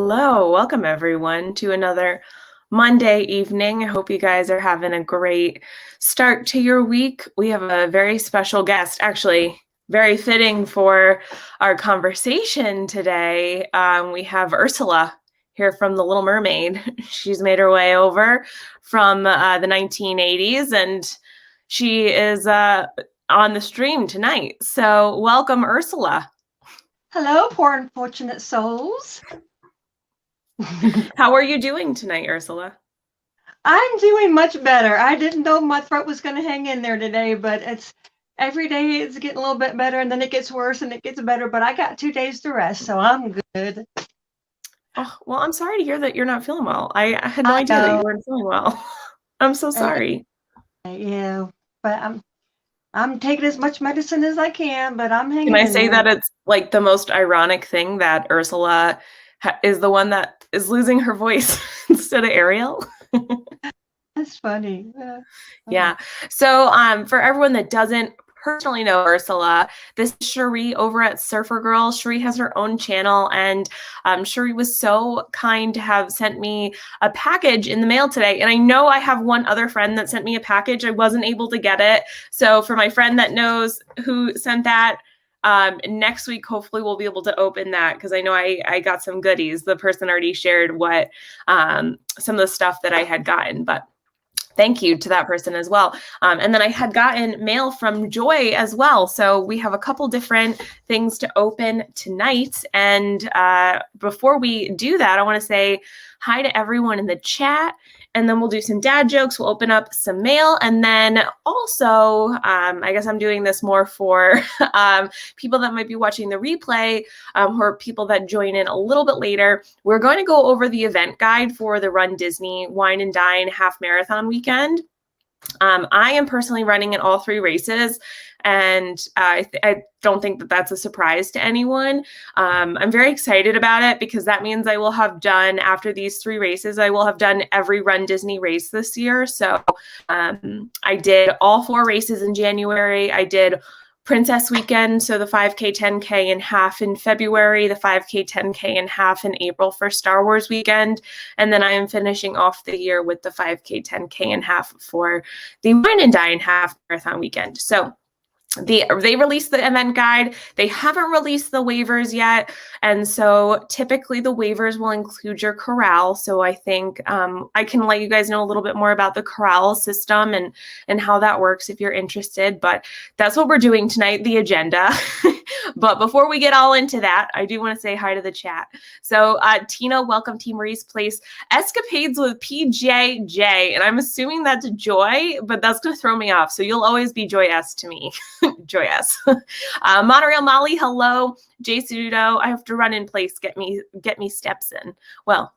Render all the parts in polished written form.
Hello, welcome everyone to another Monday evening. I hope you guys are having a great start to your week. We have a very special guest, actually very fitting for our conversation today. We have Ursula here from The Little Mermaid. She's made her way over from the 1980s and she is on the stream tonight. So welcome, Ursula. Hello, poor unfortunate souls. How are you doing tonight, Ursula? I'm doing much better. I didn't know my throat was going to hang in there today, but every day it's getting a little bit better, and then it gets worse and it gets better. But I got 2 days to rest, so I'm good. Oh, well, I'm sorry to hear that you're not feeling well. I had no idea that you weren't feeling well. I'm so sorry. Yeah, but I'm taking as much medicine as I can, but I'm hanging in there. Can I say that it's like the most ironic thing that Ursula is the one that is losing her voice instead of Ariel? That's funny. Yeah. So for everyone that doesn't personally know Ursula, this is Cherie over at Surfer Girl. Cherie has her own channel, and Cherie was so kind to have sent me a package in the mail today. And I know I have one other friend that sent me a package. I wasn't able to get it. So for my friend that knows who sent that, next week, hopefully we'll be able to open that because I know I got some goodies. The person already shared what some of the stuff that I had gotten, but thank you to that person as well. And then I had gotten mail from Joy as well. So we have a couple different things to open tonight. And before we do that, I want to say hi to everyone in the chat. And then we'll do some dad jokes. We'll open up some mail. And then also, I guess I'm doing this more for people that might be watching the replay or people that join in a little bit later. We're going to go over the event guide for the RunDisney Wine and Dine half marathon weekend. I am personally running in all 3 races, and I don't think that that's a surprise to anyone. I'm very excited about it because that means I will have done, after these 3 races, I will have done every RunDisney race this year. So I did all 4 races in January. I did Princess Weekend, so the 5K, 10K, and half in February, the 5K, 10K, and half in April for Star Wars weekend. And then I am finishing off the year with the 5K, 10K, and half for the Wine and Dine half marathon weekend. So they released the event guide. They haven't released the waivers yet. And so typically the waivers will include your Chorale. So I think I can let you guys know a little bit more about the Chorale system and how that works if you're interested. But that's what we're doing tonight, the agenda. But before we get all into that, I do want to say hi to the chat. So Tina, welcome to Marie's Place. Escapades with PJJ. And I'm assuming that's Joy, but that's going to throw me off. So you'll always be Joy S to me. Joy S. Monorail Molly, hello. Jay Sudo, I have to run in place. Get me steps in. Well,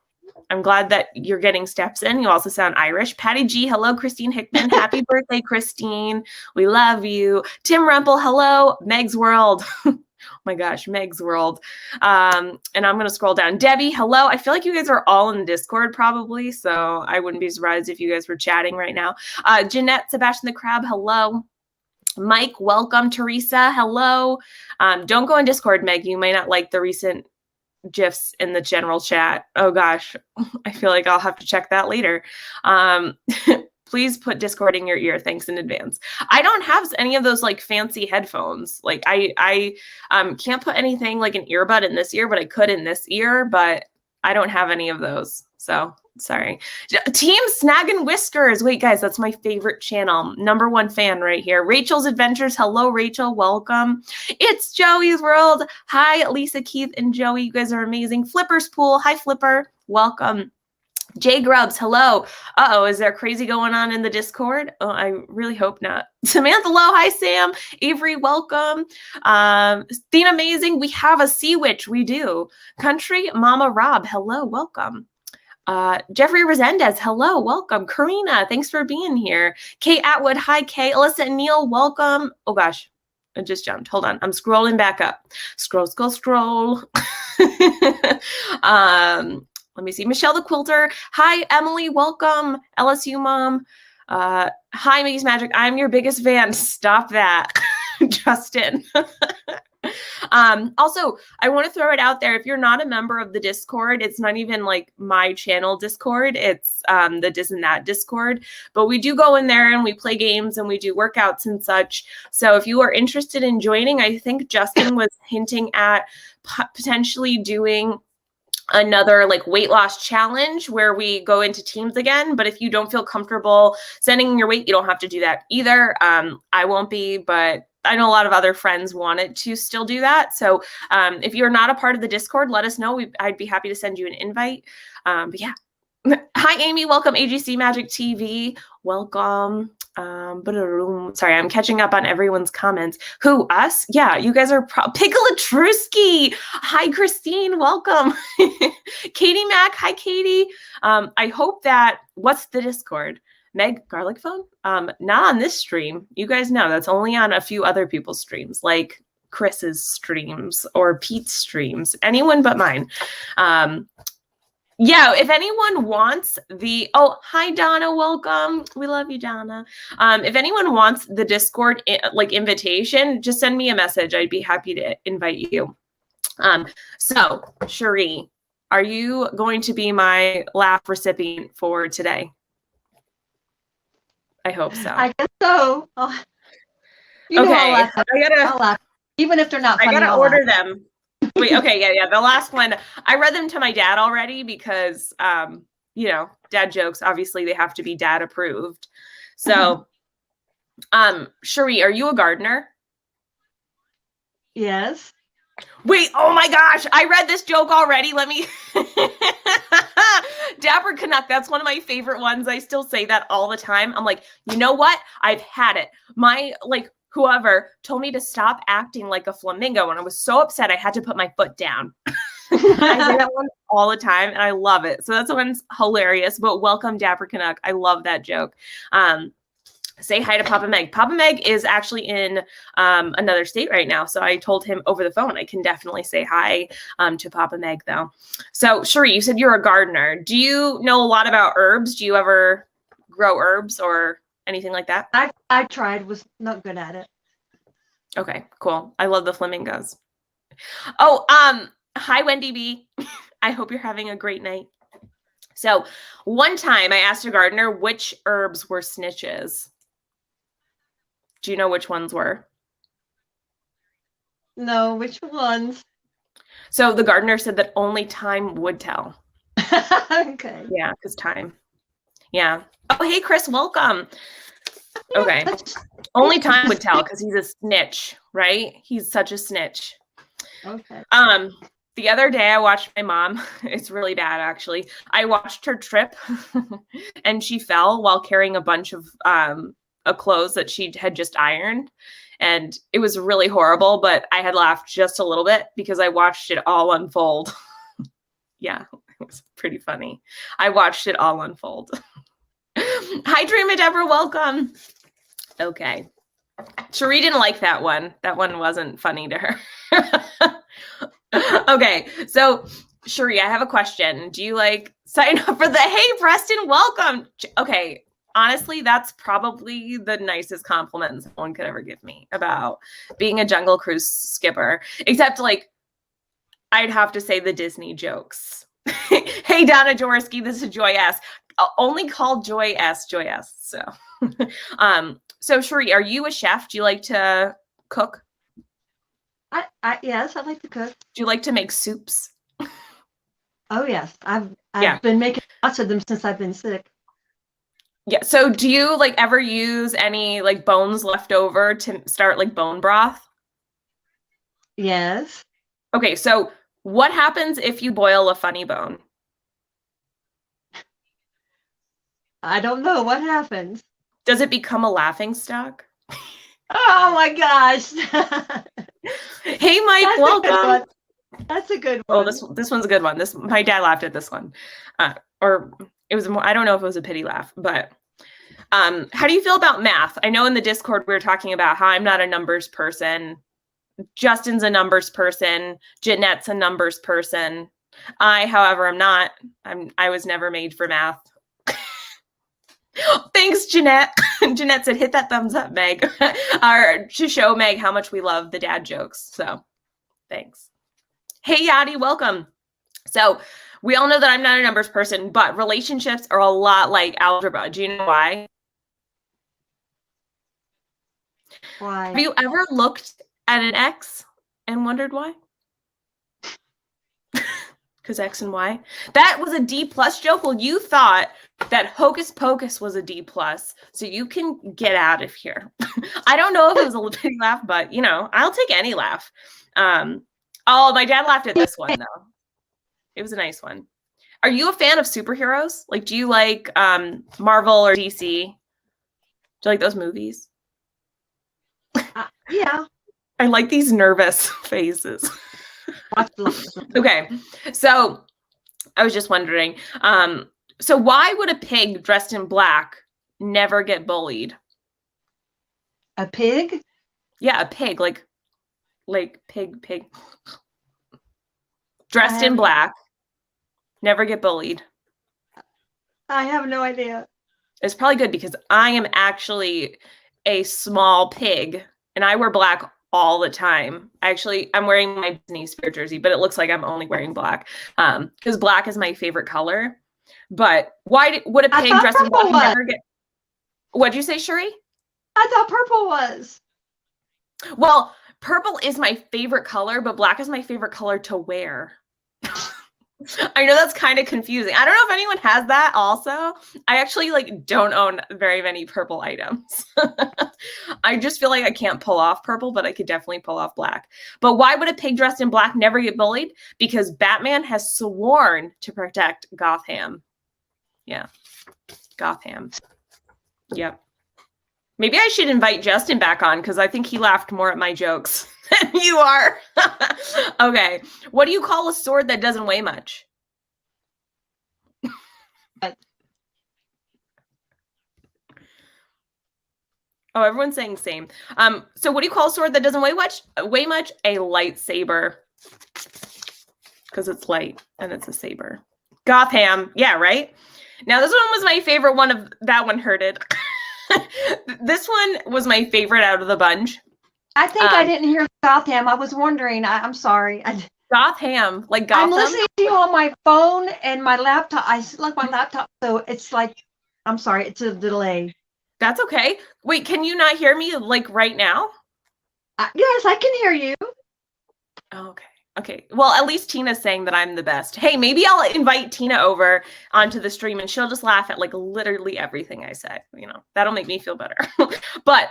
I'm glad that you're getting steps in. You also sound Irish. Patty G, hello. Christine Hickman, happy birthday, Christine. We love you. Tim Rempel, hello. Meg's World. Oh my gosh, Meg's World. And I'm going to scroll down. Debbie, hello. I feel like you guys are all in Discord probably, so I wouldn't be surprised if you guys were chatting right now. Jeanette, Sebastian the Crab, hello. Mike, welcome. Teresa, hello. Don't go in Discord, Meg. You may not like the recent GIFs in the general chat. Oh gosh, I feel like I'll have to check that later. Please put Discord in your ear. Thanks in advance. I don't have any of those like fancy headphones. Like I can't put anything like an earbud in this ear, but I could in this ear, but I don't have any of those. So sorry. Team Snag and Whiskers. Wait, guys, that's my favorite channel. #1 fan right here. Rachel's Adventures. Hello, Rachel. Welcome. It's Joey's World. Hi, Lisa, Keith, and Joey. You guys are amazing. Flipper's Pool. Hi, Flipper. Welcome. Jay Grubbs, hello. Uh-oh, is there crazy going on in the Discord? Oh, I really hope not. Samantha Lowe, hi, Sam. Avery, welcome. Theen Amazing, we have a Sea Witch, we do. Country Mama Rob, hello, welcome. Jeffrey Resendez, hello, welcome. Karina, thanks for being here. Kate Atwood, hi, Kay. Alyssa and Neil, welcome. Oh, gosh, I just jumped. Hold on, I'm scrolling back up. Scroll. Let me see. Michelle the Quilter. Hi, Emily. Welcome. LSU mom. Hi, Mickey's Magic. I'm your biggest fan. Stop that. Justin. Also, I want to throw it out there. If you're not a member of the Discord, it's not even like my channel Discord. It's the Dis and That Discord. But we do go in there and we play games and we do workouts and such. So if you are interested in joining, I think Justin was hinting at potentially doing another like weight loss challenge where we go into teams again. But if you don't feel comfortable sending your weight, you don't have to do that either. I won't be, but I know a lot of other friends wanted to still do that. So if you're not a part of the Discord, let us know. I'd be happy to send you an invite. But yeah. Hi, Amy. Welcome, AGC Magic TV. Welcome. Sorry, I'm catching up on everyone's comments. Who, us? Yeah, you guys are Pickle-a-Truski. Hi, Christine. Welcome. Katie Mack. Hi, Katie. I hope that, what's the Discord? Meg Garlic Phone? Not on this stream. You guys know that's only on a few other people's streams, like Chris's streams or Pete's streams. Anyone but mine. Yeah, if anyone wants oh, hi, Donna, welcome. We love you, Donna. If anyone wants the Discord like invitation, just send me a message. I'd be happy to invite you. So, Cherie, are you going to be my laugh recipient for today? I hope so. I guess so. You know, okay, I'll laugh. Even if they're not funny, I gotta order them. Wait, okay, yeah. The last one, I read them to my dad already because, you know, dad jokes, obviously they have to be dad approved. So, Cherie, are you a gardener? Yes. Wait, oh my gosh, I read this joke already. Let me, Dapper Canuck, that's one of my favorite ones. I still say that all the time. I'm like, you know what? I've had it. My, like, whoever told me to stop acting like a flamingo, and I was so upset I had to put my foot down. I say that one all the time, and I love it. So that's one's hilarious. But welcome, Dapper Canuck. I love that joke. Say hi to Papa Meg. Papa Meg is actually in another state right now, so I told him over the phone I can definitely say hi to Papa Meg, though. So, Cherie, you said you're a gardener. Do you know a lot about herbs? Do you ever grow herbs or anything like that? I tried, was not good at it. Okay, cool. I love the flamingos. Oh, hi, Wendy B. I hope you're having a great night. So one time I asked a gardener which herbs were snitches. Do you know which ones were? No, which ones? So the gardener said that only time would tell. Okay. Yeah, because time. Yeah. Oh, hey, Chris, welcome. Okay. Only time would tell because he's a snitch, right? He's such a snitch. Okay. The other day I watched my mom. It's really bad, actually. I watched her trip and she fell while carrying a bunch of clothes that she had just ironed. And it was really horrible, but I had laughed just a little bit because I watched it all unfold. Yeah, it was pretty funny. I watched it all unfold. Hi, Dreamer Deborah, welcome. Okay. Cherie didn't like that one. That one wasn't funny to her. Okay, so Cherie, I have a question. Do you like sign up for the, hey, Preston, welcome. Okay, honestly, that's probably the nicest compliment someone could ever give me about being a Jungle Cruise skipper, except like I'd have to say the Disney jokes. Hey, Donna Jaworski, this is Joy S. Only called Joy S. Joy S. So, so Cherie, are you a chef? Do you like to cook? Yes, I like to cook. Do you like to make soups? Oh yes, I've been making lots of them since I've been sick. Yeah. So do you like ever use any like bones left over to start like bone broth? Yes. Okay. So what happens if you boil a funny bone? I don't know what happens. Does it become a laughing stock? Oh my gosh. Hey, Mike, welcome. That's a good one. Oh, this one's a good one. My dad laughed at this one. Or it was more, I don't know if it was a pity laugh, but how do you feel about math? I know in the Discord we were talking about how I'm not a numbers person. Justin's a numbers person. Jeanette's a numbers person. I, however, am not. I was never made for math. Thanks, Jeanette. Jeanette said, hit that thumbs up, Meg. Or to show Meg how much we love the dad jokes. So Thanks. Hey, Yadi, welcome. So we all know that I'm not a numbers person, but relationships are a lot like algebra. Do you know why? Why? Have you ever looked at an X and wondered why? Because X and Y. That was a D plus joke. Well, you thought that Hocus Pocus was a D plus, so you can get out of here. I don't know if it was a big laugh, but you know, I'll take any laugh. Oh, my dad laughed at this one though. It was a nice one. Are you a fan of superheroes? Like, do you like Marvel or DC? Do you like those movies? Yeah. I like these nervous faces. Okay, so I was just wondering, so why would a pig dressed in black never get bullied? A pig? Yeah, a pig, like pig. Dressed in black, never get bullied. I have no idea. It's probably good because I am actually a small pig and I wear black all the time. I'm wearing my Disney Spirit jersey, but it looks like I'm only wearing black because black is my favorite color. But why would a pig dressed in black never get? What'd you say, Sheree? I thought purple was. Well, purple is my favorite color, but black is my favorite color to wear. I know that's kind of confusing. I don't know if anyone has that also. I actually don't own very many purple items. I just feel like I can't pull off purple, but I could definitely pull off black. But why would a pig dressed in black never get bullied? Because Batman has sworn to protect Gotham. Yeah. Gotham. Yep. Maybe I should invite Justin back on because I think he laughed more at my jokes than you are. Okay. What do you call a sword that doesn't weigh much? Oh, everyone's saying same. So what do you call a sword that doesn't weigh much? A lightsaber. Because it's light and it's a saber. Gotham. Yeah, right? Now, this one was my favorite one of that one hurted. This one was my favorite out of the bunch. I think I didn't hear Gotham. I was wondering. I'm sorry. Gotham, like Gotham. I'm listening to you on my phone and my laptop. I like my laptop, so it's like, I'm sorry, it's a delay. That's okay. Wait, can you not hear me like right now? Yes, I can hear you. Okay. Okay. Well, at least Tina's saying that I'm the best. Hey, maybe I'll invite Tina over onto the stream and she'll just laugh at like literally everything I say. You know, that'll make me feel better. But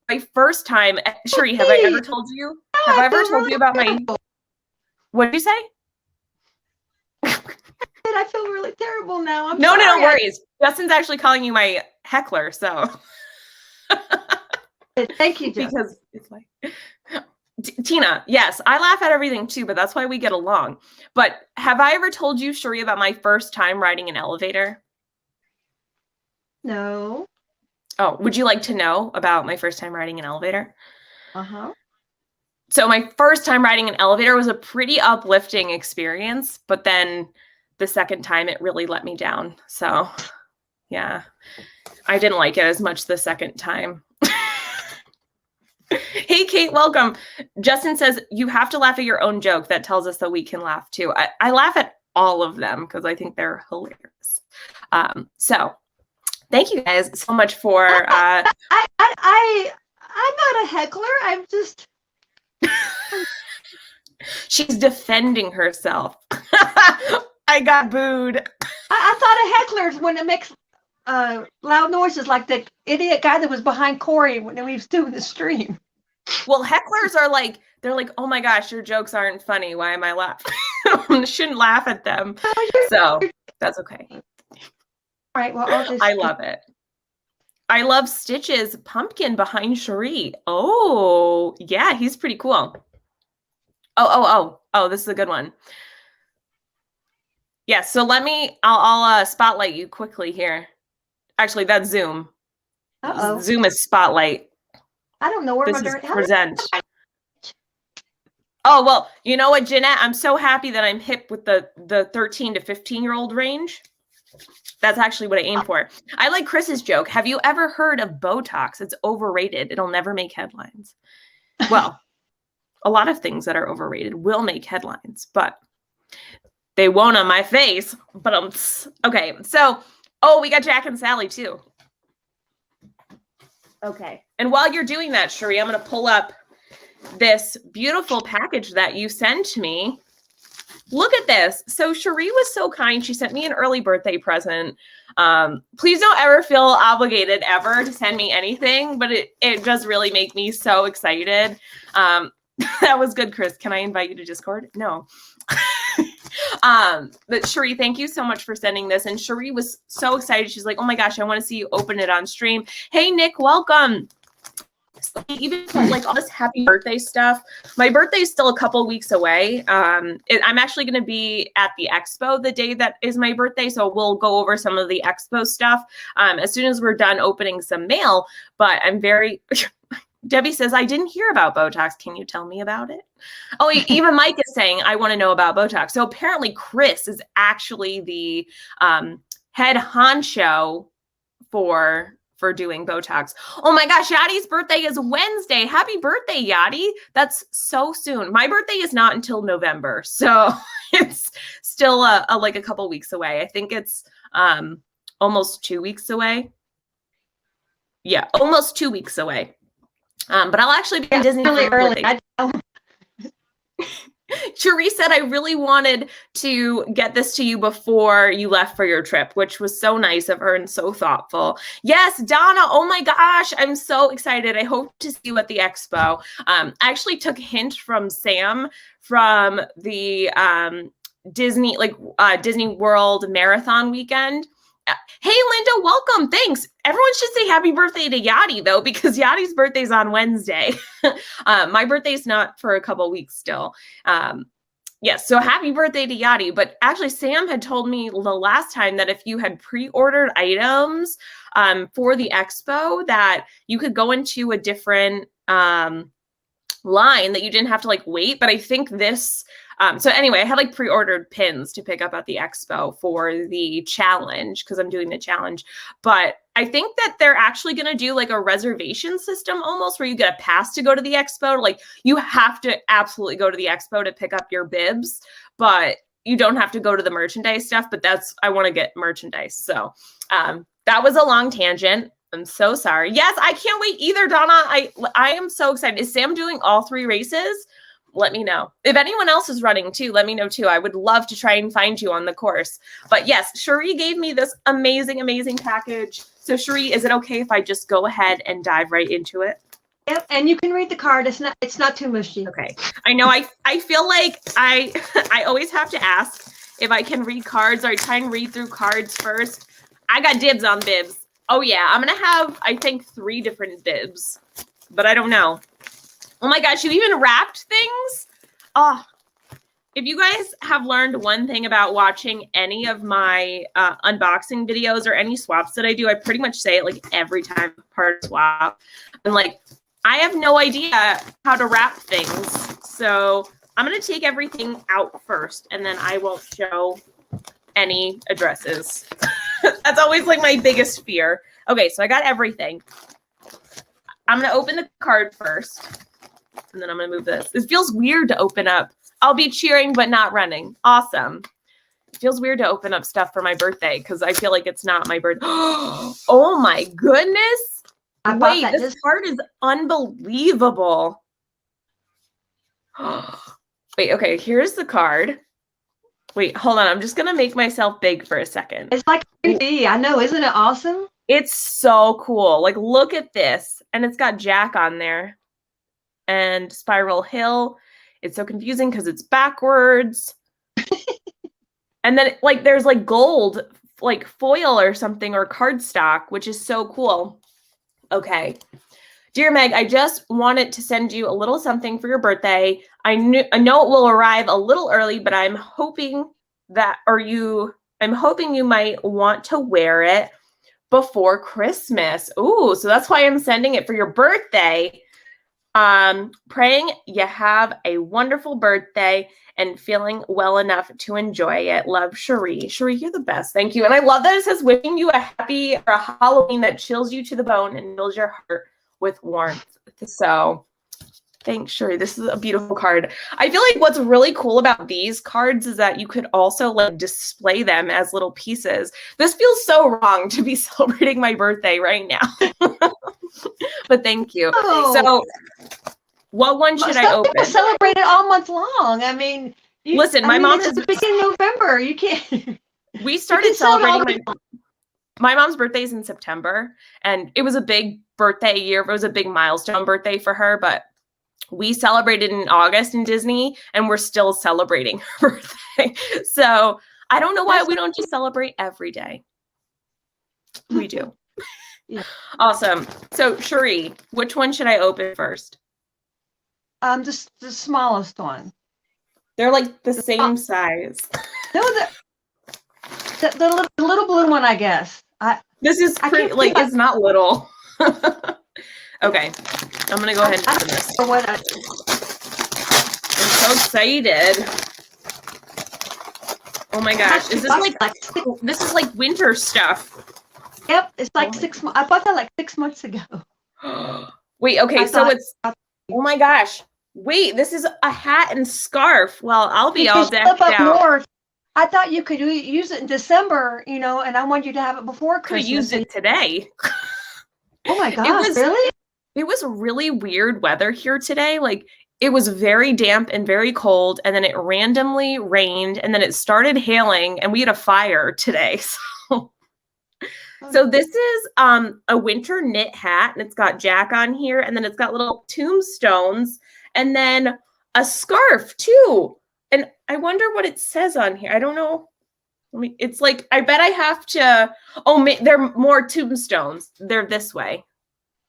my first time, Sheree, have I ever told you? Have I ever told you about my... What did you say? I feel really terrible now. I'm no, sorry. no worries. Justin's actually calling you my heckler, so... Thank you, Justin. Because it's like... Tina, yes, I laugh at everything too, but that's why we get along. But have I ever told you, Sheree, about my first time riding an elevator? No. Oh, would you like to know about my first time riding an elevator? Uh-huh. So my first time riding an elevator was a pretty uplifting experience, but then the second time it really let me down. So yeah, I didn't like it as much the second time. Hey, Kate, welcome. Justin says, you have to laugh at your own joke. That tells us that we can laugh too. I laugh at all of them because I think they're hilarious. So thank you guys so much for... I'm not a heckler. I'm just... She's defending herself. I got booed. I thought a heckler's when it makes loud noises like the idiot guy that was behind Corey when he was doing the stream. Well, hecklers are like, they're like, oh my gosh, your jokes aren't funny. Why am I laughing? I shouldn't laugh at them. So that's okay. All right, well, I love it. I love Stitch's pumpkin behind Sheree. Oh, yeah, he's pretty cool. Oh, this is a good one. Yeah, so I'll spotlight you quickly here. Actually, that's Zoom. Uh-oh. Zoom is spotlight. I don't know where this is present. Oh, well, you know what, Jeanette? I'm so happy that I'm hip with the 13 to 15-year-old range. That's actually what I aim for. I like Chris's joke. Have you ever heard of Botox? It's overrated. It'll never make headlines. Well, a lot of things that are overrated will make headlines, but they won't on my face. But okay. So, oh, we got Jack and Sally too. Okay. And while you're doing that, Cherie, I'm going to pull up this beautiful package that you sent me. Look at this. So Cherie was so kind. She sent me an early birthday present. Please don't ever feel obligated ever to send me anything, but it does really make me so excited. That was good, Chris. Can I invite you to Discord? No. But Cherie, thank you so much for sending this. And Cherie was so excited. She's like, oh my gosh, I want to see you open it on stream. Hey, Nick, welcome. So even like all this happy birthday stuff. My birthday is still a couple weeks away. I'm actually going to be at the expo the day that is my birthday. So we'll go over some of the expo stuff as soon as we're done opening some mail. But I'm very... Debbie says, I didn't hear about Botox. Can you tell me about it? Oh, even Mike is saying, I want to know about Botox. So apparently Chris is actually the head honcho for doing Botox. Oh my gosh, Yadi's birthday is Wednesday. Happy birthday, Yadi. That's so soon. My birthday is not until November. So it's still like a couple weeks away. I think it's almost 2 weeks away. Yeah, almost 2 weeks away. But I'll actually be in Disney really early. Cherie said, I really wanted to get this to you before you left for your trip, which was so nice of her and so thoughtful. Yes, Donna. Oh my gosh. I'm so excited. I hope to see you at the expo. I actually took a hint from Sam from the Disney World Marathon weekend. Hey, Linda, welcome. Thanks. Everyone should say happy birthday to Yadi, though, because Yadi's birthday's on Wednesday. My birthday's not for a couple weeks still. Yes, so happy birthday to Yadi. But actually, Sam had told me the last time that if you had pre-ordered items for the expo, that you could go into a different line that you didn't have to like wait. But I think this... so anyway, I had like pre-ordered pins to pick up at the expo for the challenge because I'm doing the challenge. But I think that they're actually going to do like a reservation system almost where you get a pass to go to the expo. Like you have to absolutely go to the expo to pick up your bibs, but you don't have to go to the merchandise stuff. But I want to get merchandise. So that was a long tangent. I'm so sorry. Yes, I can't wait either, Donna. I am so excited. Is Sam doing all 3 races? Let me know. If anyone else is running too, let me know too. I would love to try and find you on the course. But yes, Cherie gave me this amazing, amazing package. So Cherie, is it okay if I just go ahead and dive right into it? Yep, and you can read the card. It's not too mushy. Okay. I know I feel like I always have to ask if I can read cards, or I try and read through cards first. I got dibs on bibs. Oh yeah, I'm gonna have I think 3 different bibs, but I don't know. Oh my gosh, you even wrapped things? Oh, if you guys have learned one thing about watching any of my unboxing videos or any swaps that I do, I pretty much say it like every time part of swap. I'm like, I have no idea how to wrap things. So I'm going to take everything out first, and then I won't show any addresses. That's always like my biggest fear. Okay, so I got everything. I'm going to open the card first. And then I'm going to move this. It feels weird to open up. I'll be cheering, but not running. Awesome. It feels weird to open up stuff for my birthday because I feel like it's not my birthday. Oh my goodness. Wait, this card is unbelievable. Wait, okay, here's the card. Wait, hold on. I'm just going to make myself big for a second. It's like 3D. I know. Isn't it awesome? It's so cool. Like, look at this. And it's got Jack on there. And Spiral Hill. It's so confusing because it's backwards. And then like there's like gold like foil or something or cardstock, which is so cool. Okay. Dear Meg, I just wanted to send you a little something for your birthday. I know it will arrive a little early, but I'm hoping you might want to wear it before Christmas. Ooh, so that's why I'm sending it for your birthday. Praying you have a wonderful birthday and feeling well enough to enjoy it. Love, Cherie. Cherie, you're the best. Thank you. And I love that it says wishing you a happy or a Halloween that chills you to the bone and fills your heart with warmth. So Thanks, Sherry. This is a beautiful card. I feel like what's really cool about these cards is that you could also like display them as little pieces. This feels so wrong to be celebrating my birthday right now. But thank you. Oh. So what one should I open? People celebrate it all month long. I mean, listen, my mom is the beginning of November. You can't. We started celebrating my mom's birthday is in September, and it was a big birthday year. It was a big milestone birthday for her, but we celebrated in August in Disney, and we're still celebrating her birthday. So I don't know why we don't just celebrate every day. We do. Yeah. Awesome. So Cherie, which one should I open first? Just the smallest one. They're like the same size. No, the little blue one, I guess. This is pretty, like, it's not little. Okay, I'm gonna go ahead and open this. I'm so excited. Oh my gosh, is this is like winter stuff. Yep, it's like 6 months. I bought that like 6 months ago. Wait, okay, so it's, oh my gosh. Wait, this is a hat and scarf. Well, I'll be all decked out. North. I thought you could use it in December, you know, and I wanted you to have it before Christmas. Could use it today. Oh my gosh, really? It was really weird weather here today. Like, it was very damp and very cold, and then it randomly rained, and then it started hailing, and we had a fire today. So this is a winter knit hat, and it's got Jack on here, and then it's got little tombstones, and then a scarf too. And I wonder what it says on here. I don't know. It's like, I bet I have to, they're more tombstones. They're this way.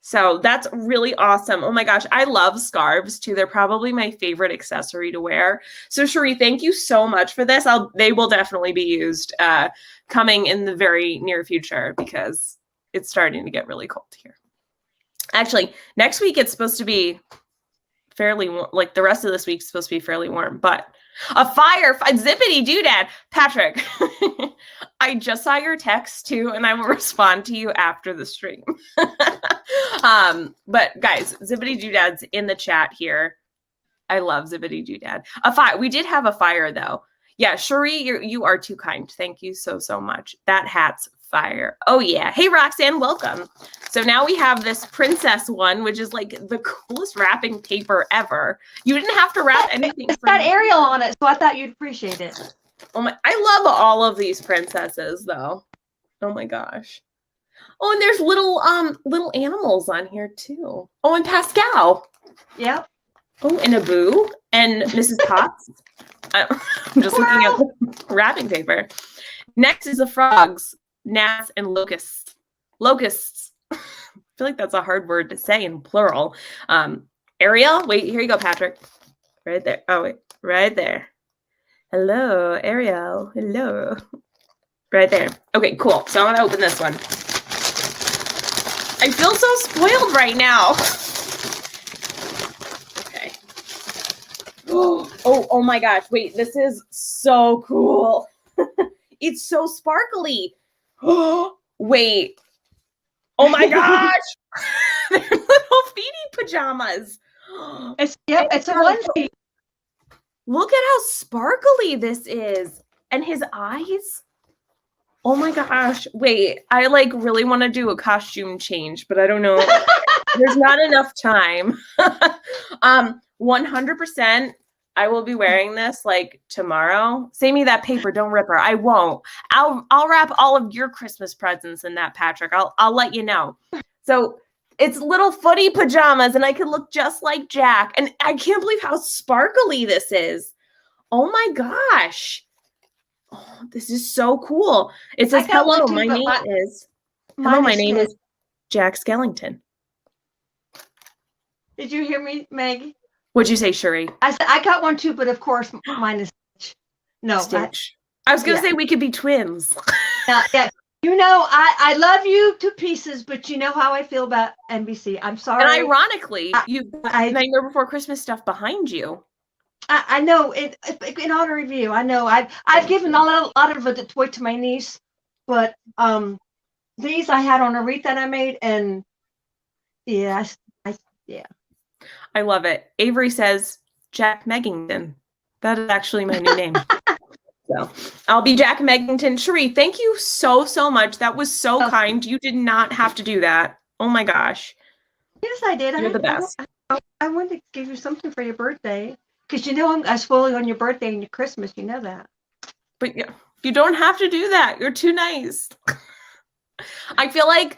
So that's really awesome. Oh my gosh, I love scarves too. They're probably my favorite accessory to wear. So Cherie, thank you so much for this. They will definitely be used coming in the very near future because it's starting to get really cold here. Actually, next week it's supposed to be fairly warm. Like the rest of this week's supposed to be fairly warm, but a zippity doodad. Patrick, I just saw your text too, and I will respond to you after the stream. But guys, zippity doodad's in the chat here. I love zippity doodad. We did have a fire though. Yeah, Cherie, you are too kind. Thank you so much. That hat's fire. Oh yeah. Hey Roxanne, welcome. So now we have this princess one, which is like the coolest wrapping paper ever. You didn't have to wrap anything. It's got Ariel on it, so I thought you'd appreciate it. Oh my! I love all of these princesses, though. Oh my gosh. Oh, and there's little animals on here too. Oh, and Pascal. Yep. Oh, and Abu and Mrs. Potts. I'm just looking at the wrapping paper. Next is the frogs, gnats, and locusts. Locusts. I feel like that's a hard word to say in plural. Ariel, wait, here you go, Patrick. Right there. Oh, wait, right there. Hello, Ariel. Hello. Right there. Okay, cool. So I'm going to open this one. I feel so spoiled right now. Okay. Oh my gosh. Wait, this is so cool. It's so sparkly. Wait. Oh my gosh. They're little feety pajamas. It's a onesie. Look at how sparkly this is. And his eyes. Oh my gosh. Wait, I like really want to do a costume change, but I don't know. There's not enough time. 100% I will be wearing this like tomorrow. Save me that paper, don't rip her. I won't. I'll wrap all of your Christmas presents in that, Patrick. I'll let you know. So it's little footy pajamas, and I can look just like Jack. And I can't believe how sparkly this is. Oh my gosh. Oh, this is so cool. It says, hello, my name is Jack Skellington. Did you hear me, Meg? What'd you say, Cherie? I said I got one too, but of course mine is Stitch. No, Stitch. I was gonna say we could be twins. Yeah. You know, I love you to pieces, but you know how I feel about NBC. I'm sorry. And ironically, you've got Nightmare Before Christmas stuff behind you. I know it in honor of you. I know I've given a lot of the toy to my niece, but these I had on a wreath that I made, and yeah. I love it. Avery says Jack Meggington. That is actually my new name. So I'll be Jack Meggington. Cherie, thank you so, so much. That was so kind. You did not have to do that. Oh my gosh. Yes, I did. You're the best. I wanted to give you something for your birthday. Because you know I spoil you on your birthday and your Christmas. You know that. But yeah, you don't have to do that. You're too nice. I feel like,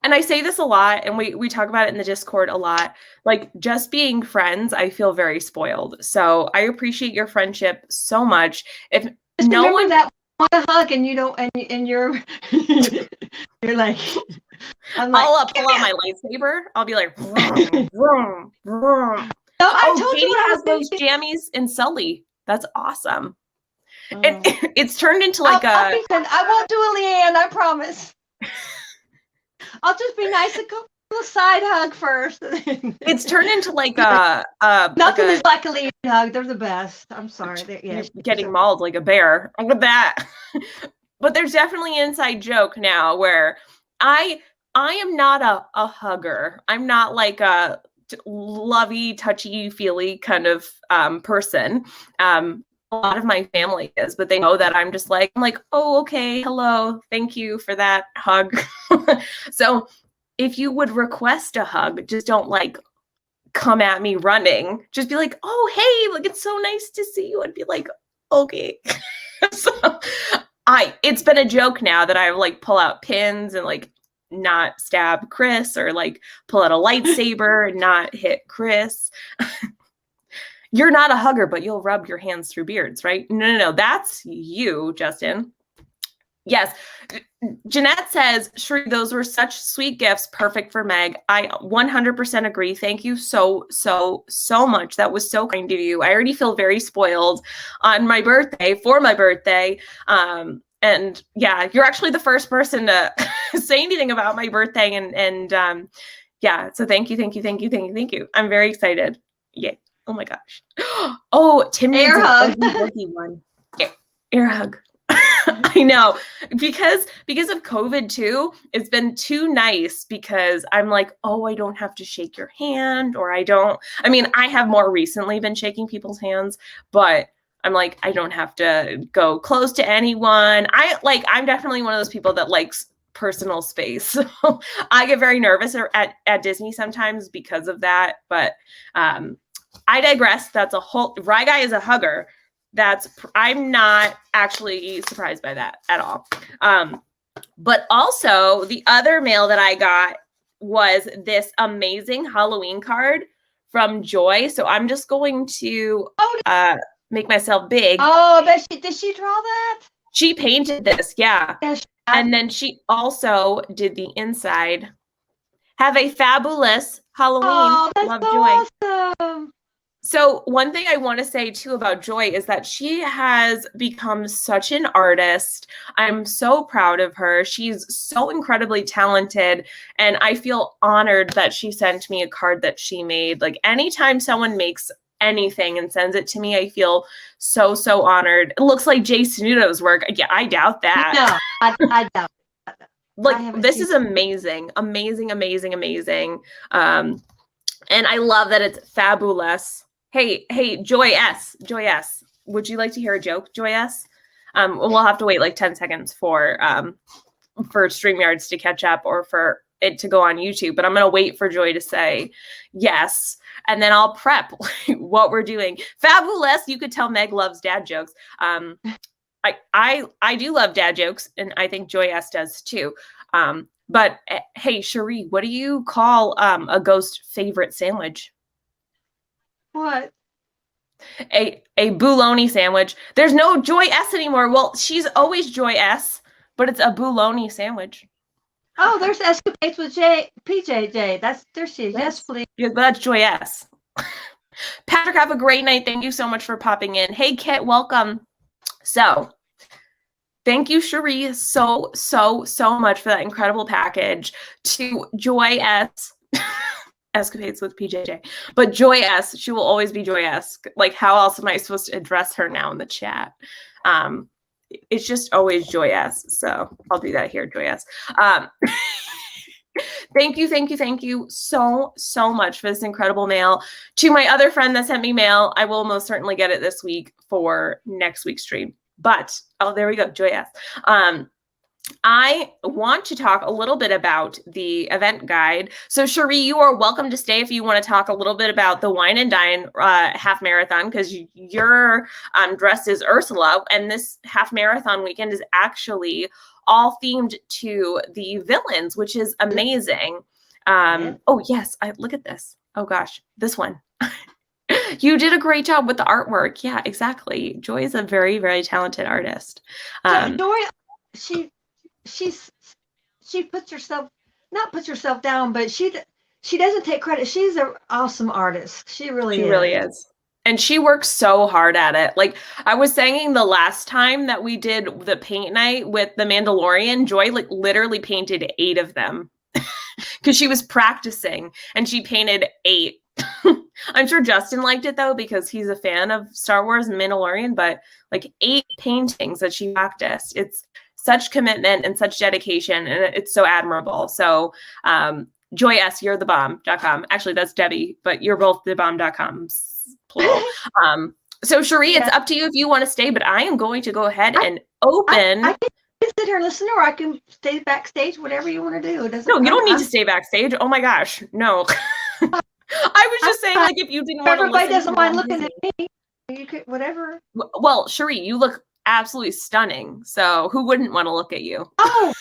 and I say this a lot, and we talk about it in the Discord a lot, like just being friends, I feel very spoiled. So I appreciate your friendship so much. If Just no one that want a hug and you don't, and you're you're like, I'm like, I'll pull out my lightsaber. I'll be like, vroom, vroom, vroom. No, I told Katie you has those jammies in Sully. That's awesome. Oh. It's turned into like I won't do a Leanne, I promise. I'll just be nice and go a side hug first. It's turned into like a nothing is like a Leanne hug. They're the best. I'm sorry. You're getting mauled like a bear. Look at that. But there's definitely an inside joke now where I am not a hugger. I'm not like a lovey, touchy, feely kind of person. A lot of my family is, but they know that I'm like, oh, okay, hello, thank you for that hug. So if you would request a hug, just don't like come at me running. Just be like, oh, hey, like it's so nice to see you. I'd be like, okay. So it's been a joke now that I like pull out pins and like not stab Chris, or like pull out a lightsaber and not hit Chris. You're not a hugger, but you'll rub your hands through beards, right? No. That's you, Justin. Yes. Jeanette says, Cherie, those were such sweet gifts. Perfect for Meg. I 100% agree. Thank you so, so, so much. That was so kind of you. I already feel very spoiled on my birthday, for my birthday. And yeah, you're actually the first person to say anything about my birthday. And yeah, so thank you. I'm very excited. Yeah. Oh my gosh. Oh, Tim needs an ugly one. Air hug. I know, because of COVID too, it's been too nice, because I'm like, oh, I don't have to shake your hand, or I have more recently been shaking people's hands, but I'm like, I don't have to go close to anyone. I'm definitely one of those people that likes personal space. So I get very nervous at Disney sometimes because of that, but I digress. That's a whole, Rye Guy is a hugger. I'm not actually surprised by that at all. But also the other mail that I got was this amazing Halloween card from Joy. So I'm just going to make myself big. Oh, did she draw that? She painted this, yeah. Yes. And then she also did the inside. Have a fabulous Halloween. Oh, that's Love, so Joy. awesome. So one thing I want to say too about Joy is that she has become such an artist. I'm so proud of her. She's so incredibly talented, and I feel honored that she sent me a card that she made. Like anytime someone makes anything and sends it to me, I feel so, so honored. It looks like Jay Snudo's work. Yeah, I doubt that. No, I doubt it. Like this is amazing. And I love that it's fabulous. Hey, Joy S. Would you like to hear a joke, Joy S? We'll have to wait like 10 seconds for StreamYards to catch up, or for it to go on YouTube. But I'm gonna wait for Joy to say yes, and then I'll prep what we're doing. Fabulous. You could tell Meg loves dad jokes. I do love dad jokes, and I think Joy S does too. But hey, Cherie, what do you call a ghost favorite sandwich? What? A bouloni sandwich. There's no Joy S anymore. Well, she's always Joy S, but it's a bouloni sandwich. Oh, there's Escapades with PJJ. There she is. Yes, please. Yeah, that's Joy S. Patrick, have a great night. Thank you so much for popping in. Hey, Kit, welcome. So, thank you, Cherie, so, so, so much for that incredible package. To Joy S. Escapades with PJJ. But Joy S, she will always be Joy S. Like, how else am I supposed to address her now in the chat? It's just always Joy S. So I'll do that here, Joy S. Thank you, thank you, thank you so, so much for this incredible mail. To my other friend that sent me mail, I will most certainly get it this week for next week's stream. But, oh, there we go, Joy S. I want to talk a little bit about the event guide. So, Cherie, you are welcome to stay if you want to talk a little bit about the Wine and Dine half marathon, because you're dressed as Ursula, and this half marathon weekend is actually all themed to the villains, which is amazing. Oh, yes, look at this. Oh, gosh, this one. You did a great job with the artwork. Yeah, exactly. Joy is a very, very talented artist. So Joy, she puts herself, not puts herself down, but she doesn't take credit. She's an awesome artist. She really is. And she works so hard at it. Like I was saying the last time that we did the paint night with the Mandalorian, Joy like literally painted 8 of them because she was practicing and she painted 8. I'm sure Justin liked it though, because he's a fan of Star Wars and Mandalorian, but like 8 paintings that she practiced. It's such commitment and such dedication, and it's so admirable. So Joy S, you're the bomb.com. Actually, that's Debbie, but you're both the bomb.com. Plural. So Cherie, it's up to you if you want to stay, but I am going to go ahead and open. I can sit here and listen, or I can stay backstage, whatever you want to do. It doesn't No, you don't need to stay backstage. Oh my gosh, no. I was just saying, like, if you didn't want to listen. Everybody doesn't mind looking at me. You could, whatever. Well, Cherie, you look absolutely stunning. So who wouldn't want to look at you? Oh,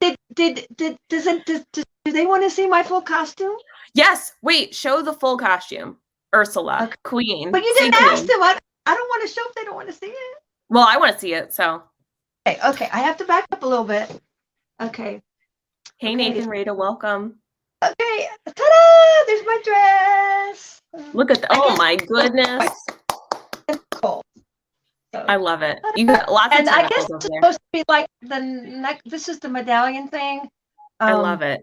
do they want to see my full costume? Yes. Wait, show the full costume. Ursula, okay. Queen. But you didn't ask them. I don't want to show if they don't want to see it. Well, I want to see it, so. Okay. I have to back up a little bit. Okay. Hey, Nathan Rada, welcome. Okay. Ta-da! There's my dress. Look at oh my goodness. It's cool. So, I love it. You got lots of and I guess it's supposed to be like the neck. This is the medallion thing. I love it.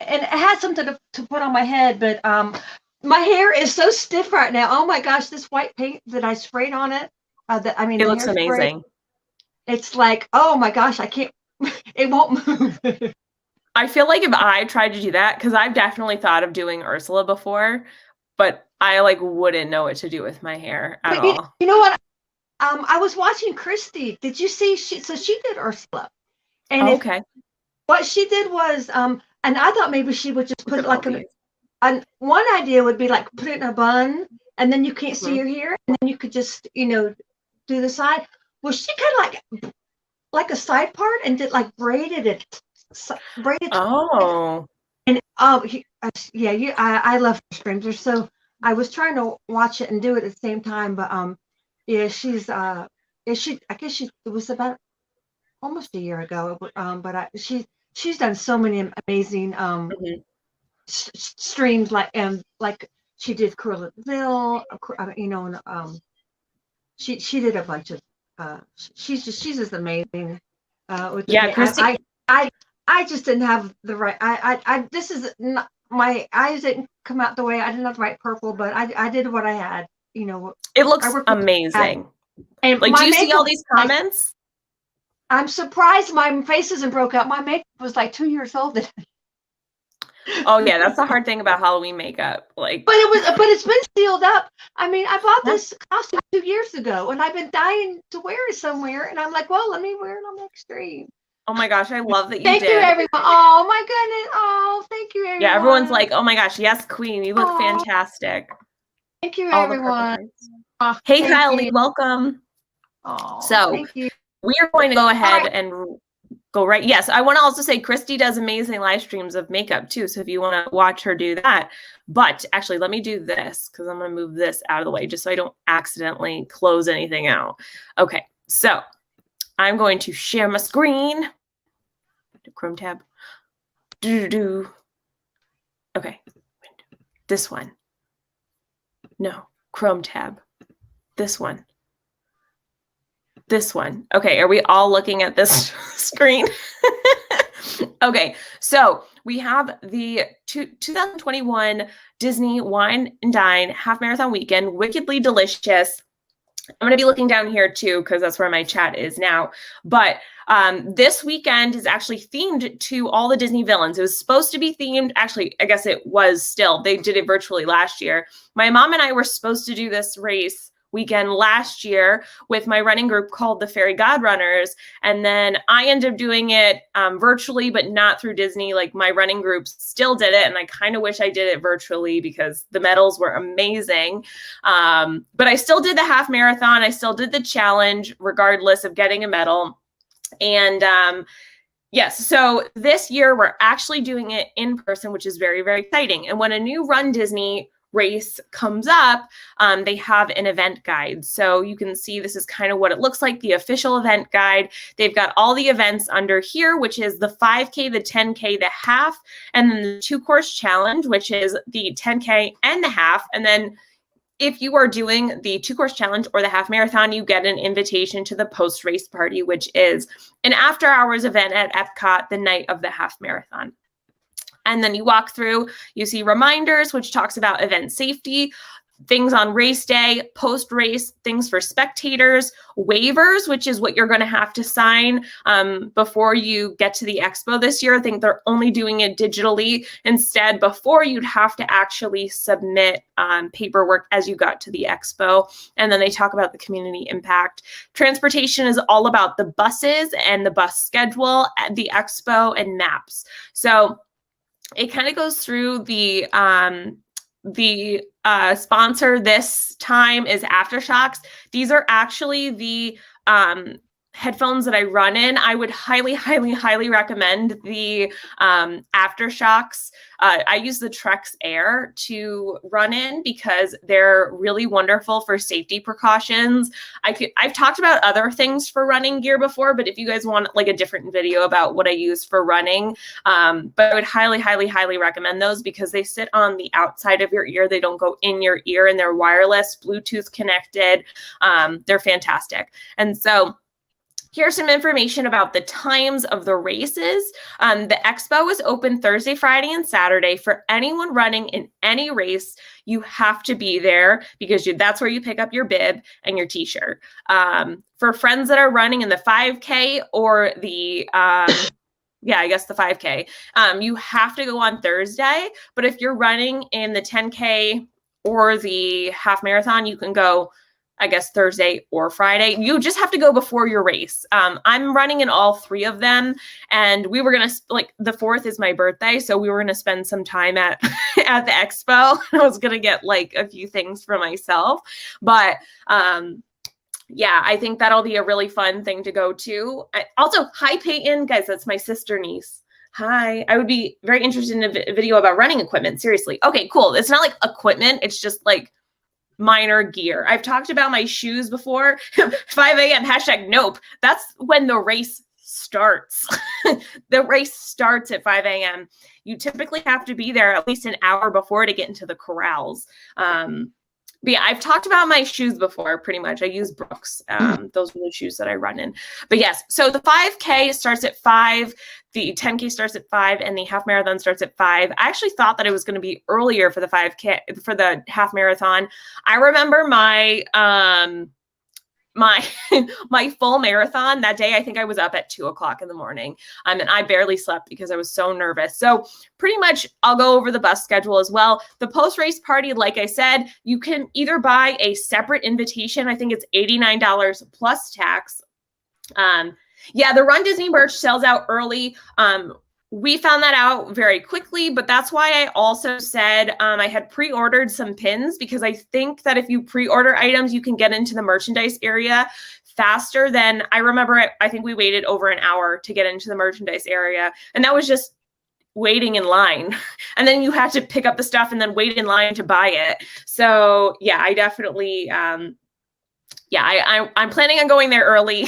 And it has something to put on my head, but my hair is so stiff right now. Oh my gosh, this white paint that I sprayed on it. It looks amazing. It's like, oh my gosh, I can't. It won't move. I feel like if I tried to do that, because I've definitely thought of doing Ursula before, but I like wouldn't know what to do with my hair at all. You know what? I was watching Christy. Did you see? She did Ursula, and what she did was, and I thought maybe she would just put like one idea would be like put it in a bun, and then you can't see your hair, and then you could just do the side. Well, she kind of like a side part and did like braided it. Oh. And I love her streams. So I was trying to watch it and do it at the same time, but I guess it was about almost a year ago, but she's done so many amazing streams, like she did Cruella, and she did a bunch of she's just amazing. Christy. I just didn't have the right. This is not, my eyes didn't come out the way I didn't have the right purple, but I did what I had. It looks amazing. And like, do you see all these comments? I'm surprised my face isn't broke out. My makeup was like 2 years old. Oh yeah, that's the hard thing about Halloween makeup. Like, but it's been sealed up. I mean, I bought this costume 2 years ago, and I've been dying to wear it somewhere. And I'm like, well, let me wear it on the extreme. Oh my gosh, I love that you did. Thank you, everyone. Oh my goodness. Oh, thank you, everyone. Yeah, everyone's like, oh my gosh, yes, Queen, you look fantastic. Thank you, everyone. Hey, Kylie, welcome. Oh, so thank you. We are going to go ahead and go right. Yes, I want to also say Christy does amazing live streams of makeup too. So if you want to watch her do that, but actually let me do this because I'm going to move this out of the way just so I don't accidentally close anything out. Okay, so I'm going to share my screen. Chrome tab. Okay, this one. No, Chrome tab. This one. This one. Okay, are we all looking at this screen? Okay, so we have the 2021 Disney Wine and Dine Half Marathon Weekend, Wickedly Delicious. I'm going to be looking down here too, because that's where my chat is now. But this weekend is actually themed to all the Disney villains. It was supposed to be themed. Actually, I guess it was still. They did it virtually last year. My mom and I were supposed to do this race weekend last year with my running group called the Fairy Godrunners. And then I ended up doing it virtually, but not through Disney. Like my running group still did it. And I kind of wish I did it virtually because the medals were amazing. But I still did the half marathon. I still did the challenge regardless of getting a medal. And yes, so this year we're actually doing it in person, which is very, very exciting. And when a new RunDisney race comes up, they have an event guide. So you can see this is kind of what it looks like, the official event guide. They've got all the events under here, which is the 5K, the 10K, the half, and then the 2-course challenge, which is the 10K and the half. And then if you are doing the 2-course challenge or the half marathon, you get an invitation to the post-race party, which is an after-hours event at Epcot the night of the half marathon. And then you walk through, you see reminders, which talks about event safety, things on race day, post-race, things for spectators, waivers, which is what you're going to have to sign before you get to the expo this year. I think they're only doing it digitally. Instead, before you'd have to actually submit paperwork as you got to the expo. And then they talk about the community impact. Transportation is all about the buses and the bus schedule at the expo and maps. So it kind of goes through the sponsor this time is Aftershocks. These are actually the headphones that I run in. I would highly, highly, highly recommend the Aftershocks. I use the Trex Air to run in because they're really wonderful for safety precautions. I've talked about other things for running gear before, but if you guys want like a different video about what I use for running, but I would highly, highly, highly recommend those because they sit on the outside of your ear. They don't go in your ear and they're wireless, Bluetooth connected. They're fantastic. And so here's some information about the times of the races. The expo is open Thursday, Friday, and Saturday. For anyone running in any race, you have to be there because that's where you pick up your bib and your t-shirt. For friends that are running in the 5K or the yeah, I guess the 5K, you have to go on Thursday. But if you're running in the 10K or the half marathon, you can go, I guess, Thursday or Friday. You just have to go before your race. I'm running in all 3 of them. And we were going to, like, the 4th is my birthday. So we were going to spend some time at, at the expo. I was going to get like a few things for myself. But yeah, I think that'll be a really fun thing to go to. Also, hi, Peyton. Guys, that's my sister niece. Hi. I would be very interested in a video about running equipment. Seriously. Okay, cool. It's not like equipment. It's just like minor gear. I've talked about my shoes before. 5 a.m. hashtag nope. That's when the race starts. The race starts at 5 a.m. You typically have to be there at least an hour before to get into the corrals. But yeah, I've talked about my shoes before, pretty much. I use Brooks. Those are the shoes that I run in. But yes, so the 5K starts at 5, the 10K starts at 5, and the half marathon starts at 5. I actually thought that it was going to be earlier for the 5K, for the half marathon. I remember my my full marathon that day, I think I was up at 2 o'clock in the morning. And I barely slept because I was so nervous. So pretty much I'll go over the bus schedule as well. The post-race party, like I said, you can either buy a separate invitation. I think it's $89 plus tax. Yeah, the RunDisney merch sells out early. We found that out very quickly, but that's why I also said I had pre-ordered some pins because I think that if you pre-order items, you can get into the merchandise area faster than I remember. I think we waited over an hour to get into the merchandise area, and that was just waiting in line. And then you had to pick up the stuff and then wait in line to buy it. So yeah, I definitely, I'm planning on going there early.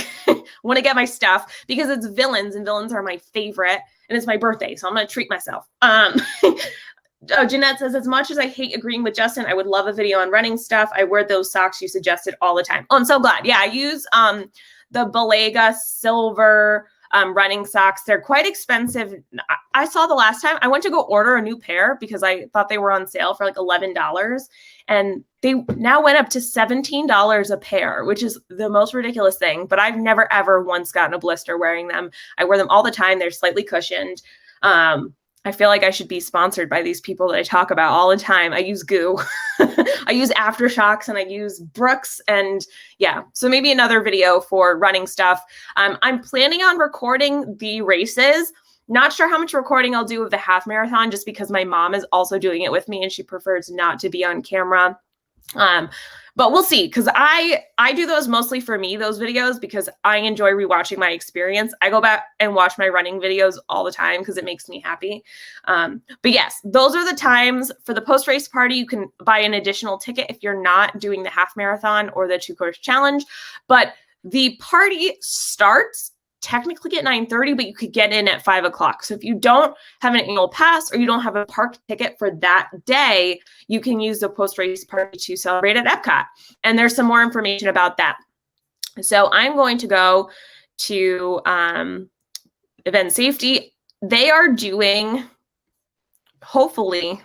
Want to get my stuff because it's villains and villains are my favorite. And it's my birthday, so I'm going to treat myself. Jeanette says, as much as I hate agreeing with Justin, I would love a video on running stuff. I wear those socks you suggested all the time. Oh, I'm so glad. Yeah, I use the Balega silver running socks. They're quite expensive. I saw the last time I went to go order a new pair because I thought they were on sale for like $11. And they now went up to $17 a pair, which is the most ridiculous thing. But I've never, ever once gotten a blister wearing them. I wear them all the time. They're slightly cushioned. I feel like I should be sponsored by these people that I talk about all the time. I use Goo. I use Aftershocks and I use Brooks. And yeah, so maybe another video for running stuff. I'm planning on recording the races. Not sure how much recording I'll do of the half marathon just because my mom is also doing it with me and she prefers not to be on camera. But we'll see, because I do those mostly for me, those videos, because I enjoy rewatching my experience. I go back and watch my running videos all the time because it makes me happy. But yes, those are the times for the post-race party. You can buy an additional ticket if you're not doing the half marathon or the 2-course challenge. But the party starts technically at 9:30, but you could get in at 5 o'clock. So if you don't have an annual pass or you don't have a park ticket for that day, you can use the post-race party to celebrate at Epcot. And there's some more information about that. So I'm going to go to event safety. They are doing, hopefully,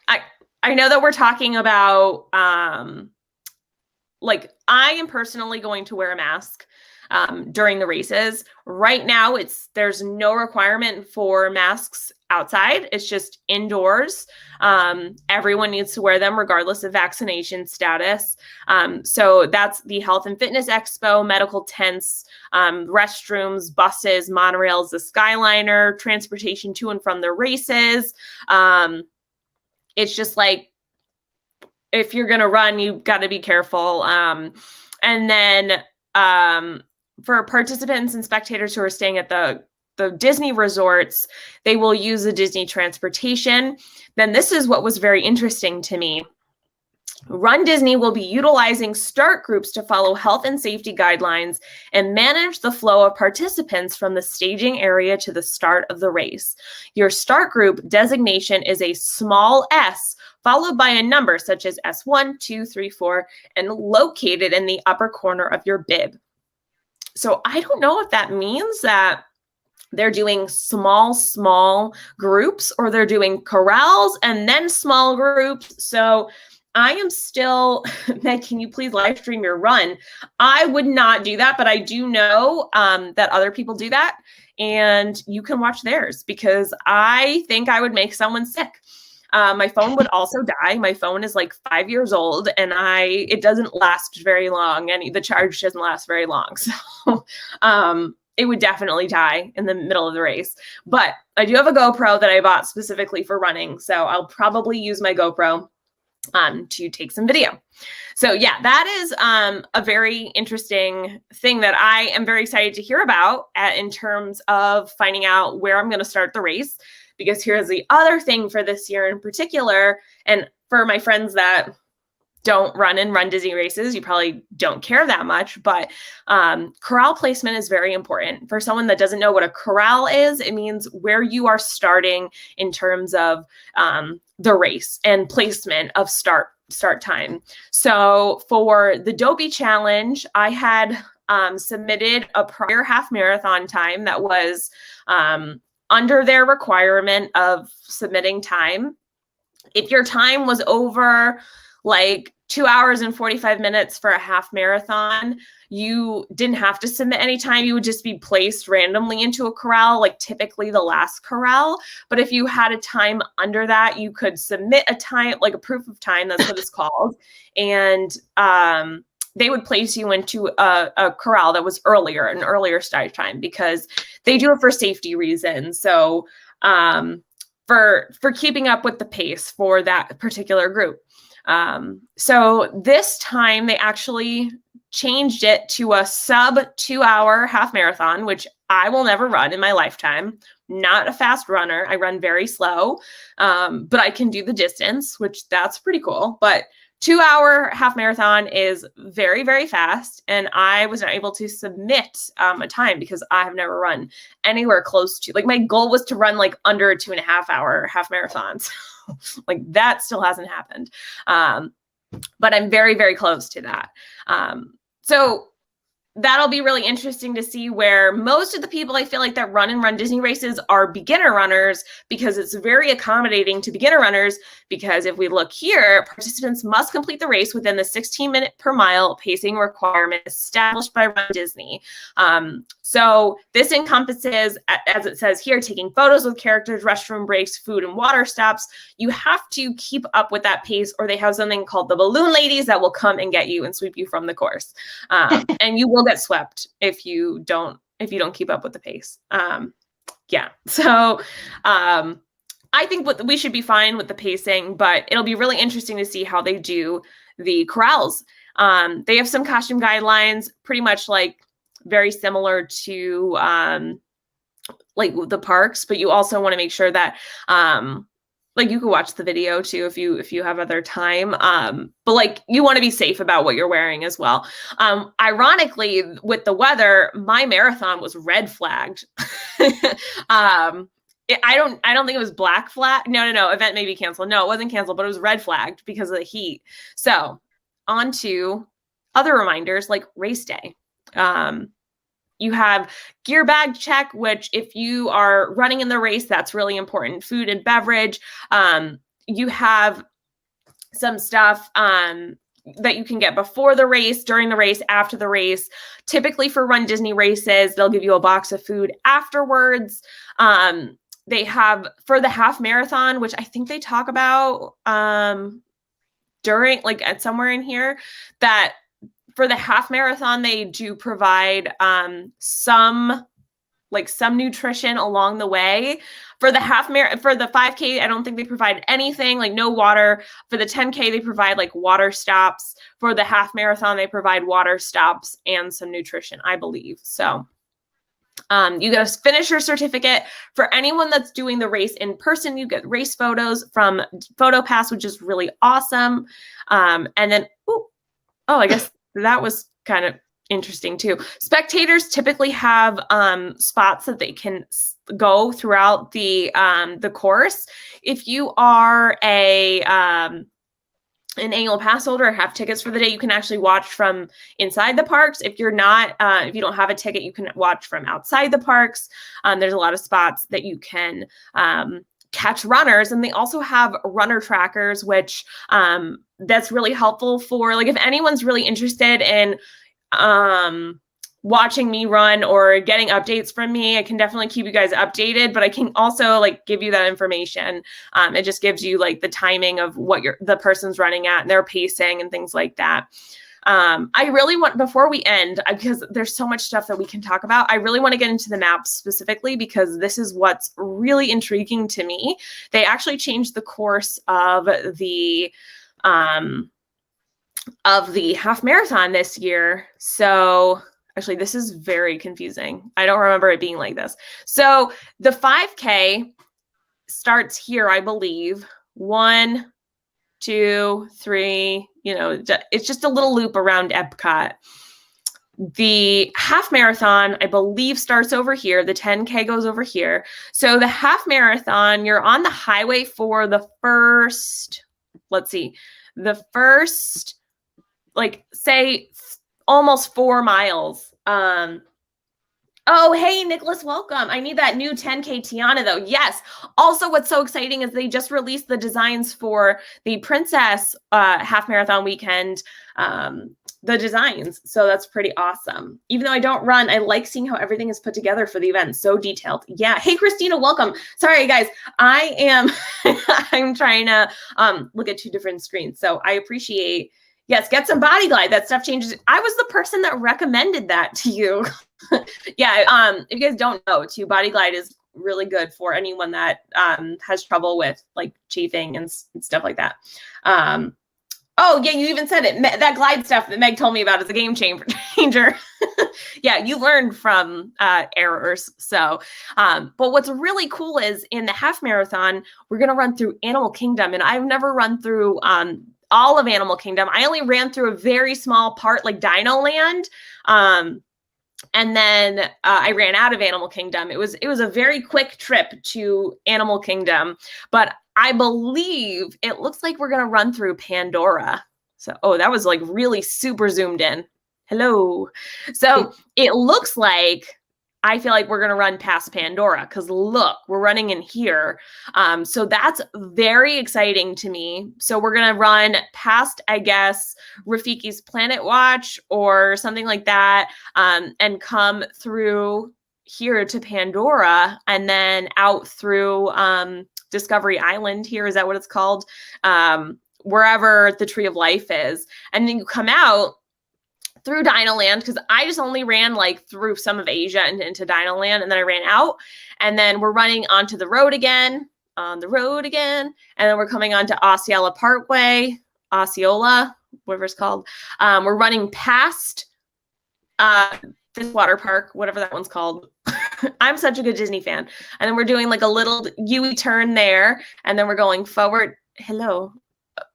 I know that we're talking about, like, I am personally going to wear a mask during the races. Right now, there's no requirement for masks outside. It's just indoors. Everyone needs to wear them regardless of vaccination status. So that's the Health and Fitness Expo, medical tents, restrooms, buses, monorails, the Skyliner, transportation to and from the races. It's just like, if you're going to run, you've got to be careful. And then for participants and spectators who are staying at the Disney resorts, they will use the Disney transportation. Then this is what was very interesting to me. RunDisney will be utilizing start groups to follow health and safety guidelines and manage the flow of participants from the staging area to the start of the race. Your start group designation is a small s followed by a number such as S1, 2, 3, 4, and located in the upper corner of your bib. So I don't know if that means that they're doing small groups or they're doing corrals and then small groups. So I am still, Meg, can you please live stream your run? I would not do that, but I do know that other people do that, and you can watch theirs because I think I would make someone sick. My phone would also die. My phone is like 5 years old and it doesn't last very long, and the charge doesn't last very long. So it would definitely die in the middle of the race. But I do have a GoPro that I bought specifically for running. So I'll probably use my GoPro to take some video. So yeah, that is a very interesting thing that I am very excited to hear about in terms of finding out where I'm going to start the race. Because here's the other thing for this year in particular, and for my friends that don't run and run Disney races, you probably don't care that much, but chorale placement is very important. For someone that doesn't know what a chorale is, it means where you are starting in terms of the race and placement of start time. So for the Dopey Challenge, I had submitted a prior half marathon time that was under their requirement of submitting time. If your time was over like 2 hours and 45 minutes for a half marathon, you didn't have to submit any time. You would just be placed randomly into a chorale, like typically the last chorale. But if you had a time under that, you could submit a time, like a proof of time, that's what it's called. And they would place you into a chorale that was an earlier start time, because they do it for safety reasons. So for keeping up with the pace for that particular group. So this time they actually changed it to a sub 2 hour half marathon, which I will never run in my lifetime. Not a fast runner. I run very slow, but I can do the distance, which that's pretty cool. But 2 hour half marathon is very, very fast. And I was not able to submit a time because I have never run anywhere close to, like, my goal was to run like under a 2.5 hour half marathon. So like that still hasn't happened. But I'm very, very close to that. So that'll be really interesting to see, where most of the people I feel like that run and Run Disney races are beginner runners, because it's very accommodating to beginner runners. Because if we look here, participants must complete the race within the 16-minute per mile pacing requirement established by Run Disney. So this encompasses, as it says here, taking photos with characters, restroom breaks, food and water stops. You have to keep up with that pace, or they have something called the balloon ladies that will come and get you and sweep you from the course. And you will get swept if you don't keep up with the pace. Yeah. So I think we should be fine with the pacing, but it'll be really interesting to see how they do the chorales. They have some costume guidelines, pretty much like very similar to like the parks, but you also want to make sure that like you could watch the video too if you have other time. But like you want to be safe about what you're wearing as well. Ironically, with the weather, my marathon was red flagged. I don't think it was black flag. No. Event may be canceled. No, it wasn't canceled, but it was red flagged because of the heat. So on to other reminders like race day. You have gear bag check, which if you are running in the race, that's really important. Food and beverage. You have some stuff that you can get before the race, during the race, after the race. Typically for Run Disney races, they'll give you a box of food afterwards. They have for the half marathon, which I think they talk about during, like at somewhere in here, that for the half marathon, they do provide some nutrition along the way. For the for the 5K, I don't think they provide anything, like no water. For the 10K, they provide like water stops. For the half marathon, they provide water stops and some nutrition, I believe. So you get a finisher certificate. For anyone that's doing the race in person, you get race photos from PhotoPass, which is really awesome. And then, I guess that was kind of interesting too. Spectators typically have spots that they can go throughout the course. If you are an annual pass holder or have tickets for the day, you can actually watch from inside the parks. If you're not, if you don't have a ticket, you can watch from outside the parks. There's a lot of spots that you can catch runners, and they also have runner trackers, which that's really helpful for, like, if anyone's really interested in watching me run or getting updates from me, I can definitely keep you guys updated, but I can also like give you that information. It just gives you like the timing of what the person's running at and their pacing and things like that. I really want, before we end, because there's so much stuff that we can talk about, I really want to get into the maps specifically, because this is what's really intriguing to me. They actually changed the course of the half marathon this year. So actually, this is very confusing. I don't remember it being like this. So the 5K starts here, I believe. 1, 2, 3, it's just a little loop around Epcot. The half marathon, I believe, starts over here. The 10K goes over here. So the half marathon, you're on the highway for the first, like, say, almost 4 miles. Oh, hey, Nicholas, welcome. I need that new 10K Tiana, though. Yes. Also, what's so exciting is they just released the designs for the Princess half marathon weekend, the designs. So that's pretty awesome. Even though I don't run, I like seeing how everything is put together for the event. So detailed. Yeah. Hey, Christina, welcome. Sorry, guys. I'm trying to look at 2 different screens. So I appreciate. Yes, get some Body Glide. That stuff changes. I was the person that recommended that to you. Yeah, if you guys don't know, too, Body Glide is really good for anyone that has trouble with like chafing and stuff like that. Oh, yeah, you even said it. That Glide stuff that Meg told me about is a game changer. Yeah, you learned from errors. So, but what's really cool is in the half marathon, we're going to run through Animal Kingdom. And I've never run through all of Animal Kingdom. I only ran through a very small part, like Dino Land. And then I ran out of Animal Kingdom. It was a very quick trip to Animal Kingdom, but I believe it looks like we're going to run through Pandora. So, that was like really super zoomed in. Hello. So it looks like, I feel like we're going to run past Pandora because look, we're running in here. So that's very exciting to me. So we're going to run past, I guess, Rafiki's Planet Watch or something like that, and come through here to Pandora and then out through Discovery Island here. Is that what it's called? Wherever the Tree of Life is. And then you come out through Dinoland, because I just only ran like through some of Asia and into Dinoland, and then I ran out, and then we're running onto the road again, and then we're coming onto Osceola Parkway, Osceola, whatever it's called. We're running past this water park, whatever that one's called. I'm such a good Disney fan. And then we're doing like a little U-turn there, and then we're going forward. Hello.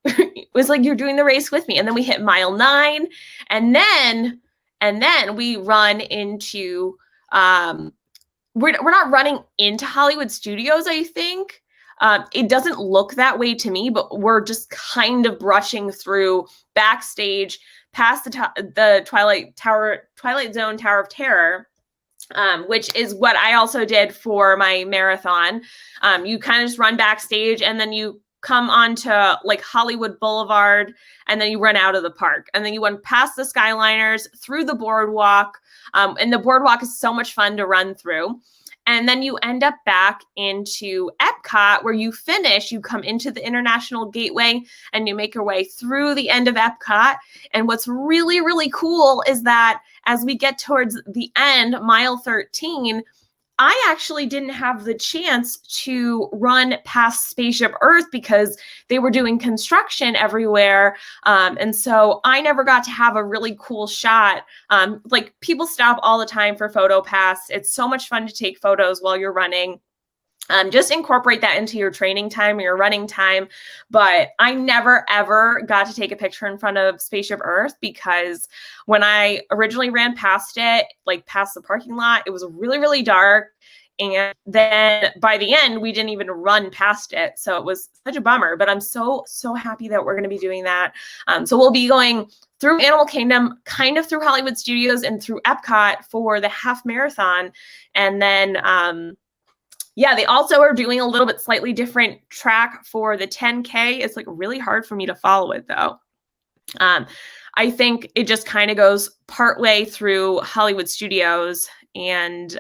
It was like you're doing the race with me. And then we hit mile 9, and then we run into we're not running into Hollywood Studios, I think. It doesn't look that way to me, but we're just kind of brushing through backstage past the Twilight Zone Tower of Terror, which is what I also did for my marathon. You kind of just run backstage, and then you come onto like Hollywood Boulevard, and then you run out of the park, and then you run past the Skyliners through the boardwalk. And the boardwalk is so much fun to run through. And then you end up back into Epcot, where you finish, you come into the International Gateway, and you make your way through the end of Epcot. And what's really, really cool is that as we get towards the end, mile 13, I actually didn't have the chance to run past Spaceship Earth because they were doing construction everywhere. And so I never got to have a really cool shot. Like, people stop all the time for photo pass. It's so much fun to take photos while you're running. Just incorporate that into your training time or your running time. But I never, ever got to take a picture in front of Spaceship Earth because when I originally ran past it, like past the parking lot, it was really, really dark. And then by the end, we didn't even run past it. So it was such a bummer, but I'm so, so happy that we're going to be doing that. So we'll be going through Animal Kingdom, kind of through Hollywood Studios and through Epcot for the half marathon. And then, yeah, they also are doing a little bit slightly different track for the 10K. It's like really hard for me to follow it though. I think it just kind of goes partway through Hollywood Studios, and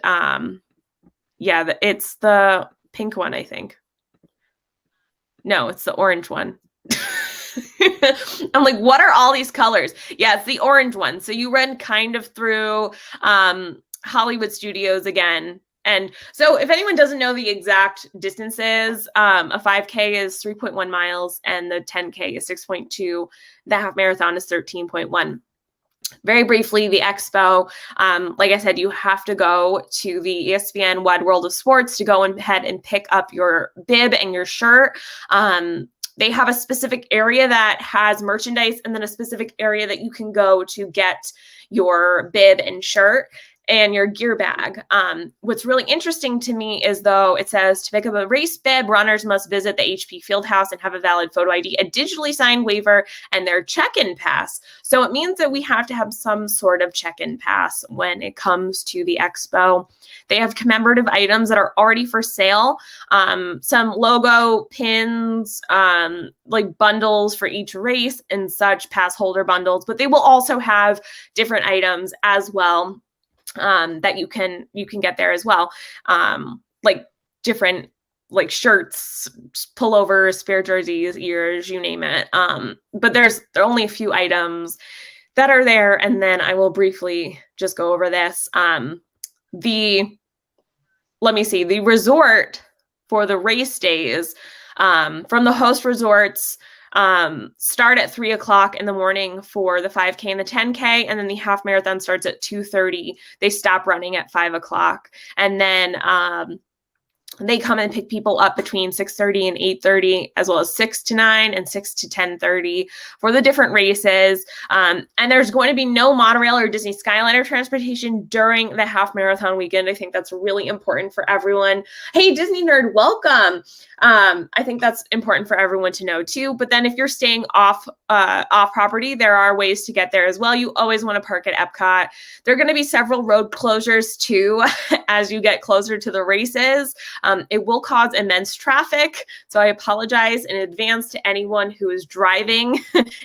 yeah, it's the pink one, I think. No, it's the orange one. I'm like, what are all these colors? Yeah, it's the orange one. So you run kind of through Hollywood Studios again. And so if anyone doesn't know the exact distances, a 5K is 3.1 miles and the 10K is 6.2. The half marathon is 13.1. Very briefly, the expo, like I said, you have to go to the ESPN Wide World of Sports to go ahead and pick up your bib and your shirt. They have a specific area that has merchandise, and then a specific area that you can go to get your bib and shirt and your gear bag. What's really interesting to me is, though, it says to pick up a race bib, runners must visit the HP Fieldhouse and have a valid photo ID, a digitally signed waiver, and their check-in pass. So it means that we have to have some sort of check-in pass when it comes to the expo. They have commemorative items that are already for sale. Some logo pins, like bundles for each race and such, pass holder bundles, but they will also have different items as well. That you can get there as well, like different like shirts, pullovers, spare jerseys, ears, you name it. But there are only a few items that are there, and then I will briefly just go over this. The resort for the race days from the host resorts start at 3 o'clock in the morning for the 5K and the 10K, and then the half marathon starts at 2:30. They stop running at 5 o'clock, and then They come and pick people up between 6:30 and 8:30, as well as 6 to 9 and 6 to 10:30 for the different races. And there's going to be no monorail or Disney Skyliner transportation during the half marathon weekend. I think that's really important for everyone. Hey, Disney nerd, welcome. I think that's important for everyone to know too. But then if you're staying off property, there are ways to get there as well. You always want to park at Epcot. There are going to be several road closures too as you get closer to the races. It will cause immense traffic, so I apologize in advance to anyone who is driving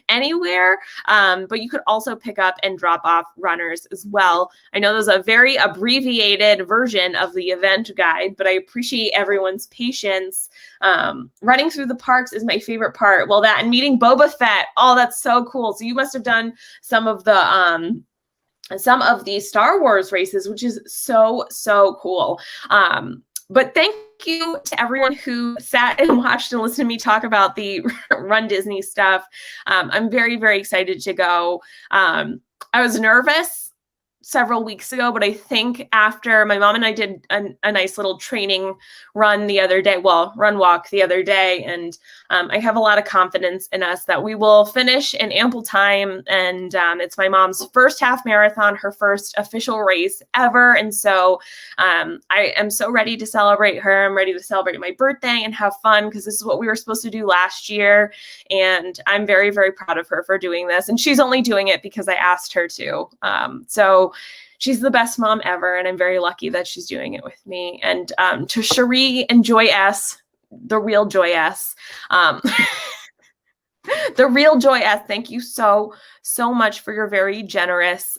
anywhere, but you could also pick up and drop off runners as well. I know there's a very abbreviated version of the event guide, but I appreciate everyone's patience. Running through the parks is my favorite part. Well, that and meeting Boba Fett, oh, that's so cool. So you must have done some of the Star Wars races, which is so cool. But thank you to everyone who sat and watched and listened to me talk about the Run Disney stuff. I'm very excited to go. I was nervous several weeks ago, but I think after my mom and I did a nice little training run the other day, run walk the other day, and I have a lot of confidence in us that we will finish in ample time. And it's my mom's first half marathon, her first official race ever. And so I am so ready to celebrate her. I'm ready to celebrate my birthday and have fun, because this is what we were supposed to do last year. And I'm very proud of her for doing this. And she's only doing it because I asked her to. So she's the best mom ever, and I'm very lucky that she's doing it with me. And to Cherie and Joy S, the real Joy S, the real Joy S, thank you so much for your very generous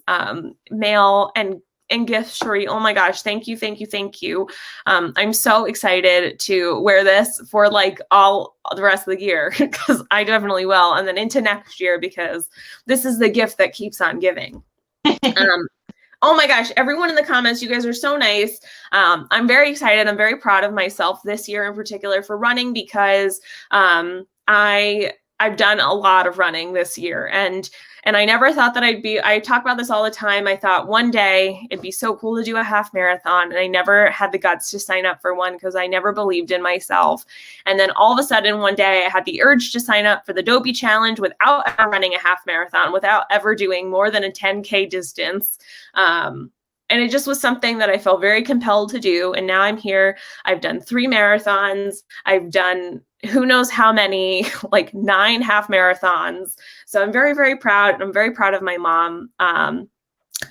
mail and gifts, Cherie. Oh my gosh, thank you. I'm so excited to wear this for like all the rest of the year, because I definitely will, and then into next year, because this is the gift that keeps on giving. Oh my gosh, everyone in the comments, you guys are so nice. I'm very excited. I'm very proud of myself this year in particular for running, because I've done a lot of running this year, and I never thought that I talk about this all the time. I thought one day it'd be so cool to do a half marathon, and I never had the guts to sign up for one because I never believed in myself. And then all of a sudden one day I had the urge to sign up for the Dobie Challenge without ever running a half marathon, without ever doing more than a 10K distance. And it just was something that I felt very compelled to do. And now I'm here. I've done 3 marathons. I've done who knows how many, like 9 half marathons. So I'm very proud. And I'm very proud of my mom.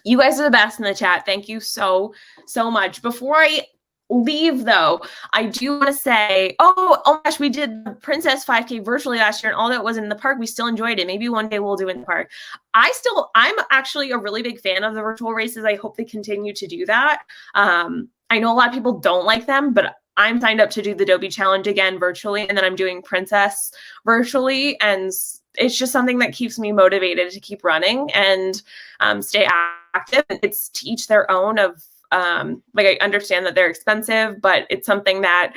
You guys are the best in the chat. Thank you so much. Before I leave though, I do want to say, oh my gosh, we did the Princess 5K virtually last year, and although it wasn't in the park, we still enjoyed it. Maybe one day we'll do it in the park. I'm actually a really big fan of the virtual races. I hope they continue to do that. I know a lot of people don't like them, but I'm signed up to do the Dobie Challenge again virtually, and then I'm doing Princess virtually, and it's just something that keeps me motivated to keep running and stay active. It's to each their own. Of like, I understand that they're expensive, but it's something that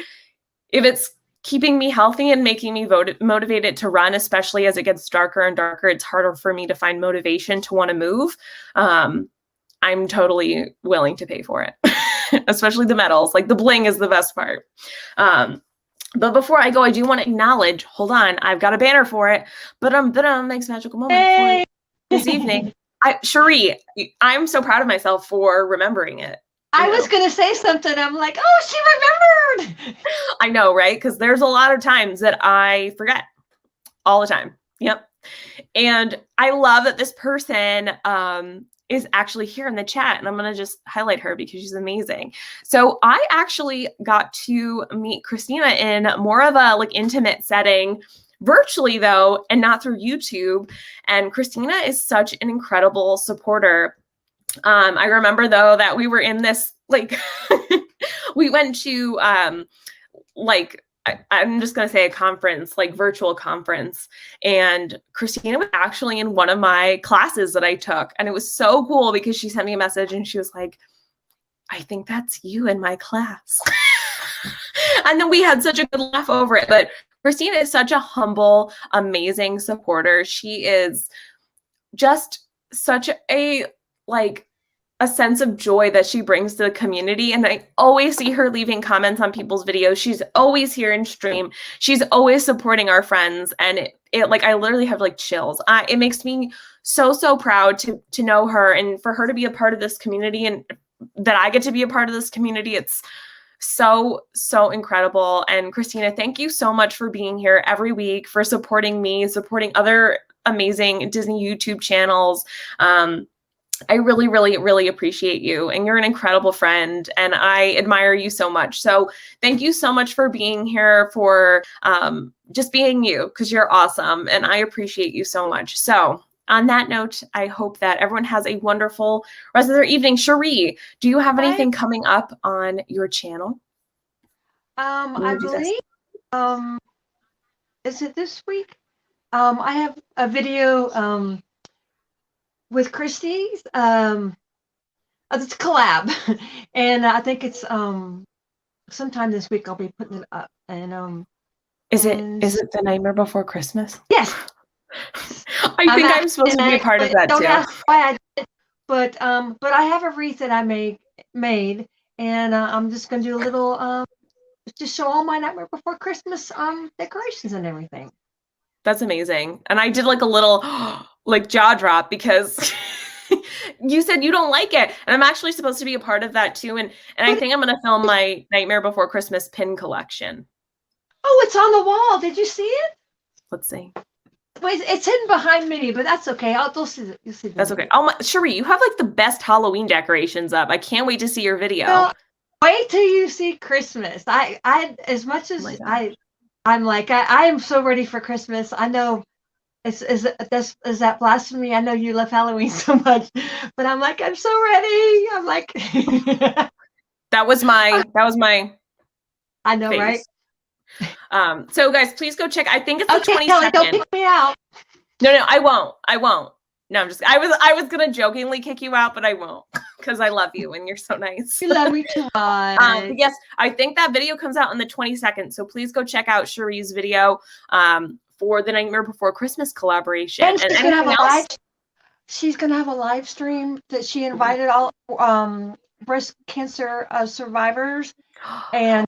if it's keeping me healthy and making me motivated to run, especially as it gets darker and darker, it's harder for me to find motivation to want to move. I'm totally willing to pay for it, especially the medals. Like, the bling is the best part. But before I go, I do want to acknowledge, hold on, I've got a banner for it, but makes magical moment for this evening. Cherie, I'm so proud of myself for remembering it. I was going to say something. I'm like, oh, she remembered. I know, right? Because there's a lot of times that I forget all the time. Yep. And I love that this person is actually here in the chat, and I'm going to just highlight her because she's amazing. So I actually got to meet Christina in more of a like intimate setting, virtually though, and not through YouTube. And Christina is such an incredible supporter. I remember though that we were in this, like, we went to like, I'm just going to say a conference, like virtual conference. And Christina was actually in one of my classes that I took. And it was so cool because she sent me a message and she was like, I think that's you in my class. And then we had such a good laugh over it. But Christina is such a humble, amazing supporter. She is just such a, like, a sense of joy that she brings to the community. And I always see her leaving comments on people's videos. She's always here in stream. She's always supporting our friends. And it like, I literally have like chills. It makes me so proud to know her and for her to be a part of this community and that I get to be a part of this community. It's so incredible. And Christina, thank you so much for being here every week, for supporting me, supporting other amazing Disney YouTube channels. I really appreciate you, and you're an incredible friend, and I admire you so much. So thank you so much for being here, for just being you, because you're awesome, and I appreciate you so much. So on that note, I hope that everyone has a wonderful rest of their evening. Cherie, do you have anything coming up on your channel? I believe, is it this week? I have a video with Christie's. It's a collab, and I think it's sometime this week I'll be putting it up. And is it The Nightmare Before Christmas? Yes. I think I'm supposed to be a part of that don't too. Ask why I did, but I have a wreath that I made, and I'm just gonna do a little just show all my Nightmare Before Christmas decorations and everything. That's amazing. And I did like a little like jaw drop because you said you don't like it. And I'm actually supposed to be a part of that too. And I think I'm going to film my Nightmare Before Christmas pin collection. Oh, it's on the wall. Did you see it? Let's see. Wait, it's hidden behind Minnie, but that's okay. You'll see it. You'll see it. That's okay. Oh, Cherie, you have like the best Halloween decorations up. I can't wait to see your video. No, wait till you see Christmas. I as much as I'm like, I am so ready for Christmas. I know is that blasphemy? I know you love Halloween so much, but I'm like, I'm so ready. I'm like that was my I know, face. Right? So guys, please go check. I think it's the 22nd. Kelly, don't pick me out. No, I won't. No, I'm just I was gonna jokingly kick you out, but I won't because I love you and you're so nice. You love me too much. Yes, I think that video comes out on the 22nd, so please go check out Cherie's video for the Nightmare Before Christmas collaboration. And anything else? She's gonna have a live stream that she invited all breast cancer survivors, and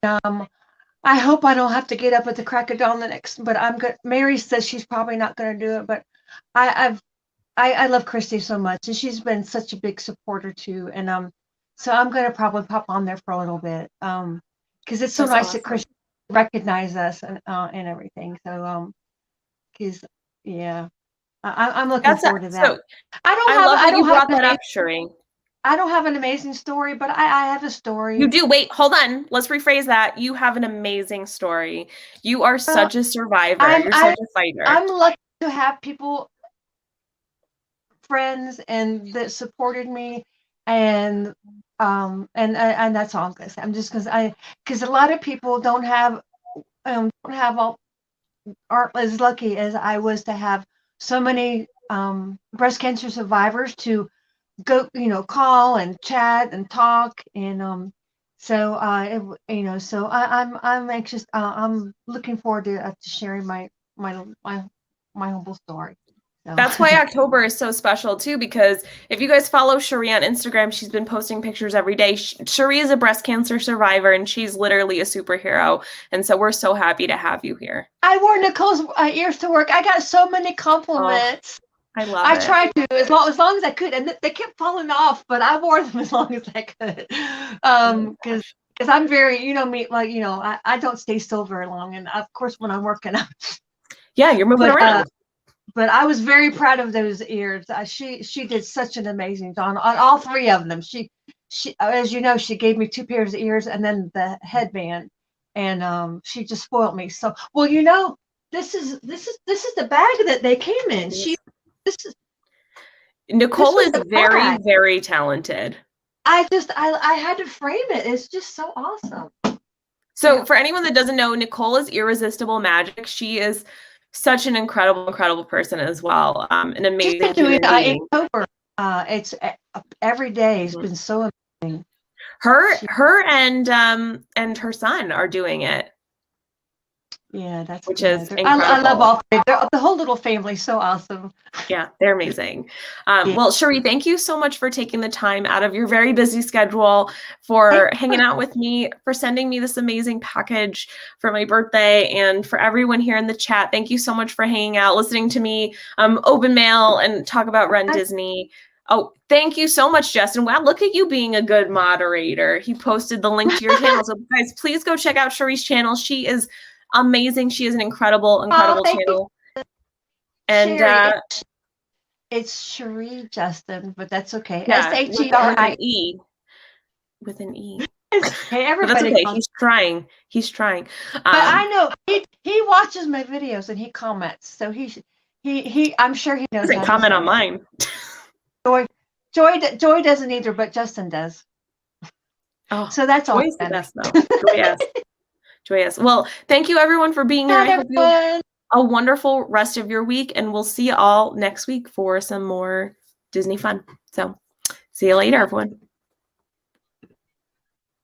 I hope I don't have to get up at the crack of dawn but I'm good. Mary says she's probably not gonna do it, but I love Christy so much, and she's been such a big supporter too. And so I'm gonna probably pop on there for a little bit, because it's so nice awesome that Christy recognize us and everything. So because I'm looking forward to that. So, I don't have that up, Cherie. I don't have an amazing story, but I have a story. You do. Wait, hold on. Let's rephrase that. You have an amazing story. You are such a survivor. You're such a fighter. I'm lucky to have people, friends, and that supported me, and that's all I'm gonna say. I'm just because a lot of people aren't as lucky as I was to have so many breast cancer survivors to go, call and chat and talk, and so I'm anxious. I'm looking forward to sharing my humble story. So. That's why October is so special too, because if you guys follow Cherie on Instagram, she's been posting pictures every day. Cherie is a breast cancer survivor, and she's literally a superhero. And so we're so happy to have you here. I wore Nicole's ears to work. I got so many compliments. I love it. I tried to as long as I could, and they kept falling off, but I wore them as long as I could. Because I'm very, me, I don't stay still very long, and of course when I'm working out. Yeah, you're moving around. But I was very proud of those ears. She did such an amazing job on all three of them. She as you know, she gave me 2 pairs of ears and then the headband, and she just spoiled me. So this is the bag that they came in. Nicole is very, very talented. I had to frame it. It's just so awesome. So for anyone that doesn't know, Nicole is Irresistible Magic. She is such an incredible person as well. An amazing. She's been doing October. It's every day. It's been so amazing. Her and her son are doing it. Yeah, that's which good. is I incredible. love all three. The whole little family's so awesome. Yeah, they're amazing. Yeah. Well, Cherie, thank you so much for taking the time out of your very busy schedule, for hanging out with me, for sending me this amazing package for my birthday, and for everyone here in the chat. Thank you so much for hanging out, listening to me open mail and talk about RunDisney. Oh, thank you so much, Justin. Wow, look at you being a good moderator. He posted the link to your channel. So guys, please go check out Cherie's channel. She is amazing. She is an incredible channel. And Sherry, it's Cherie Justin, but that's okay. yeah, SHERI. With an E. Okay, But that's everybody. okay. He's trying. He's trying. But I know he watches my videos and he comments. So he I'm sure he knows. Doesn't comment on mine. Joy doesn't either, but Justin does. Oh, so that's all. Joy's the best though. Joyous. Well, thank you everyone for being here. I hope you have a wonderful rest of your week, and we'll see you all next week for some more Disney fun. So see you later, everyone.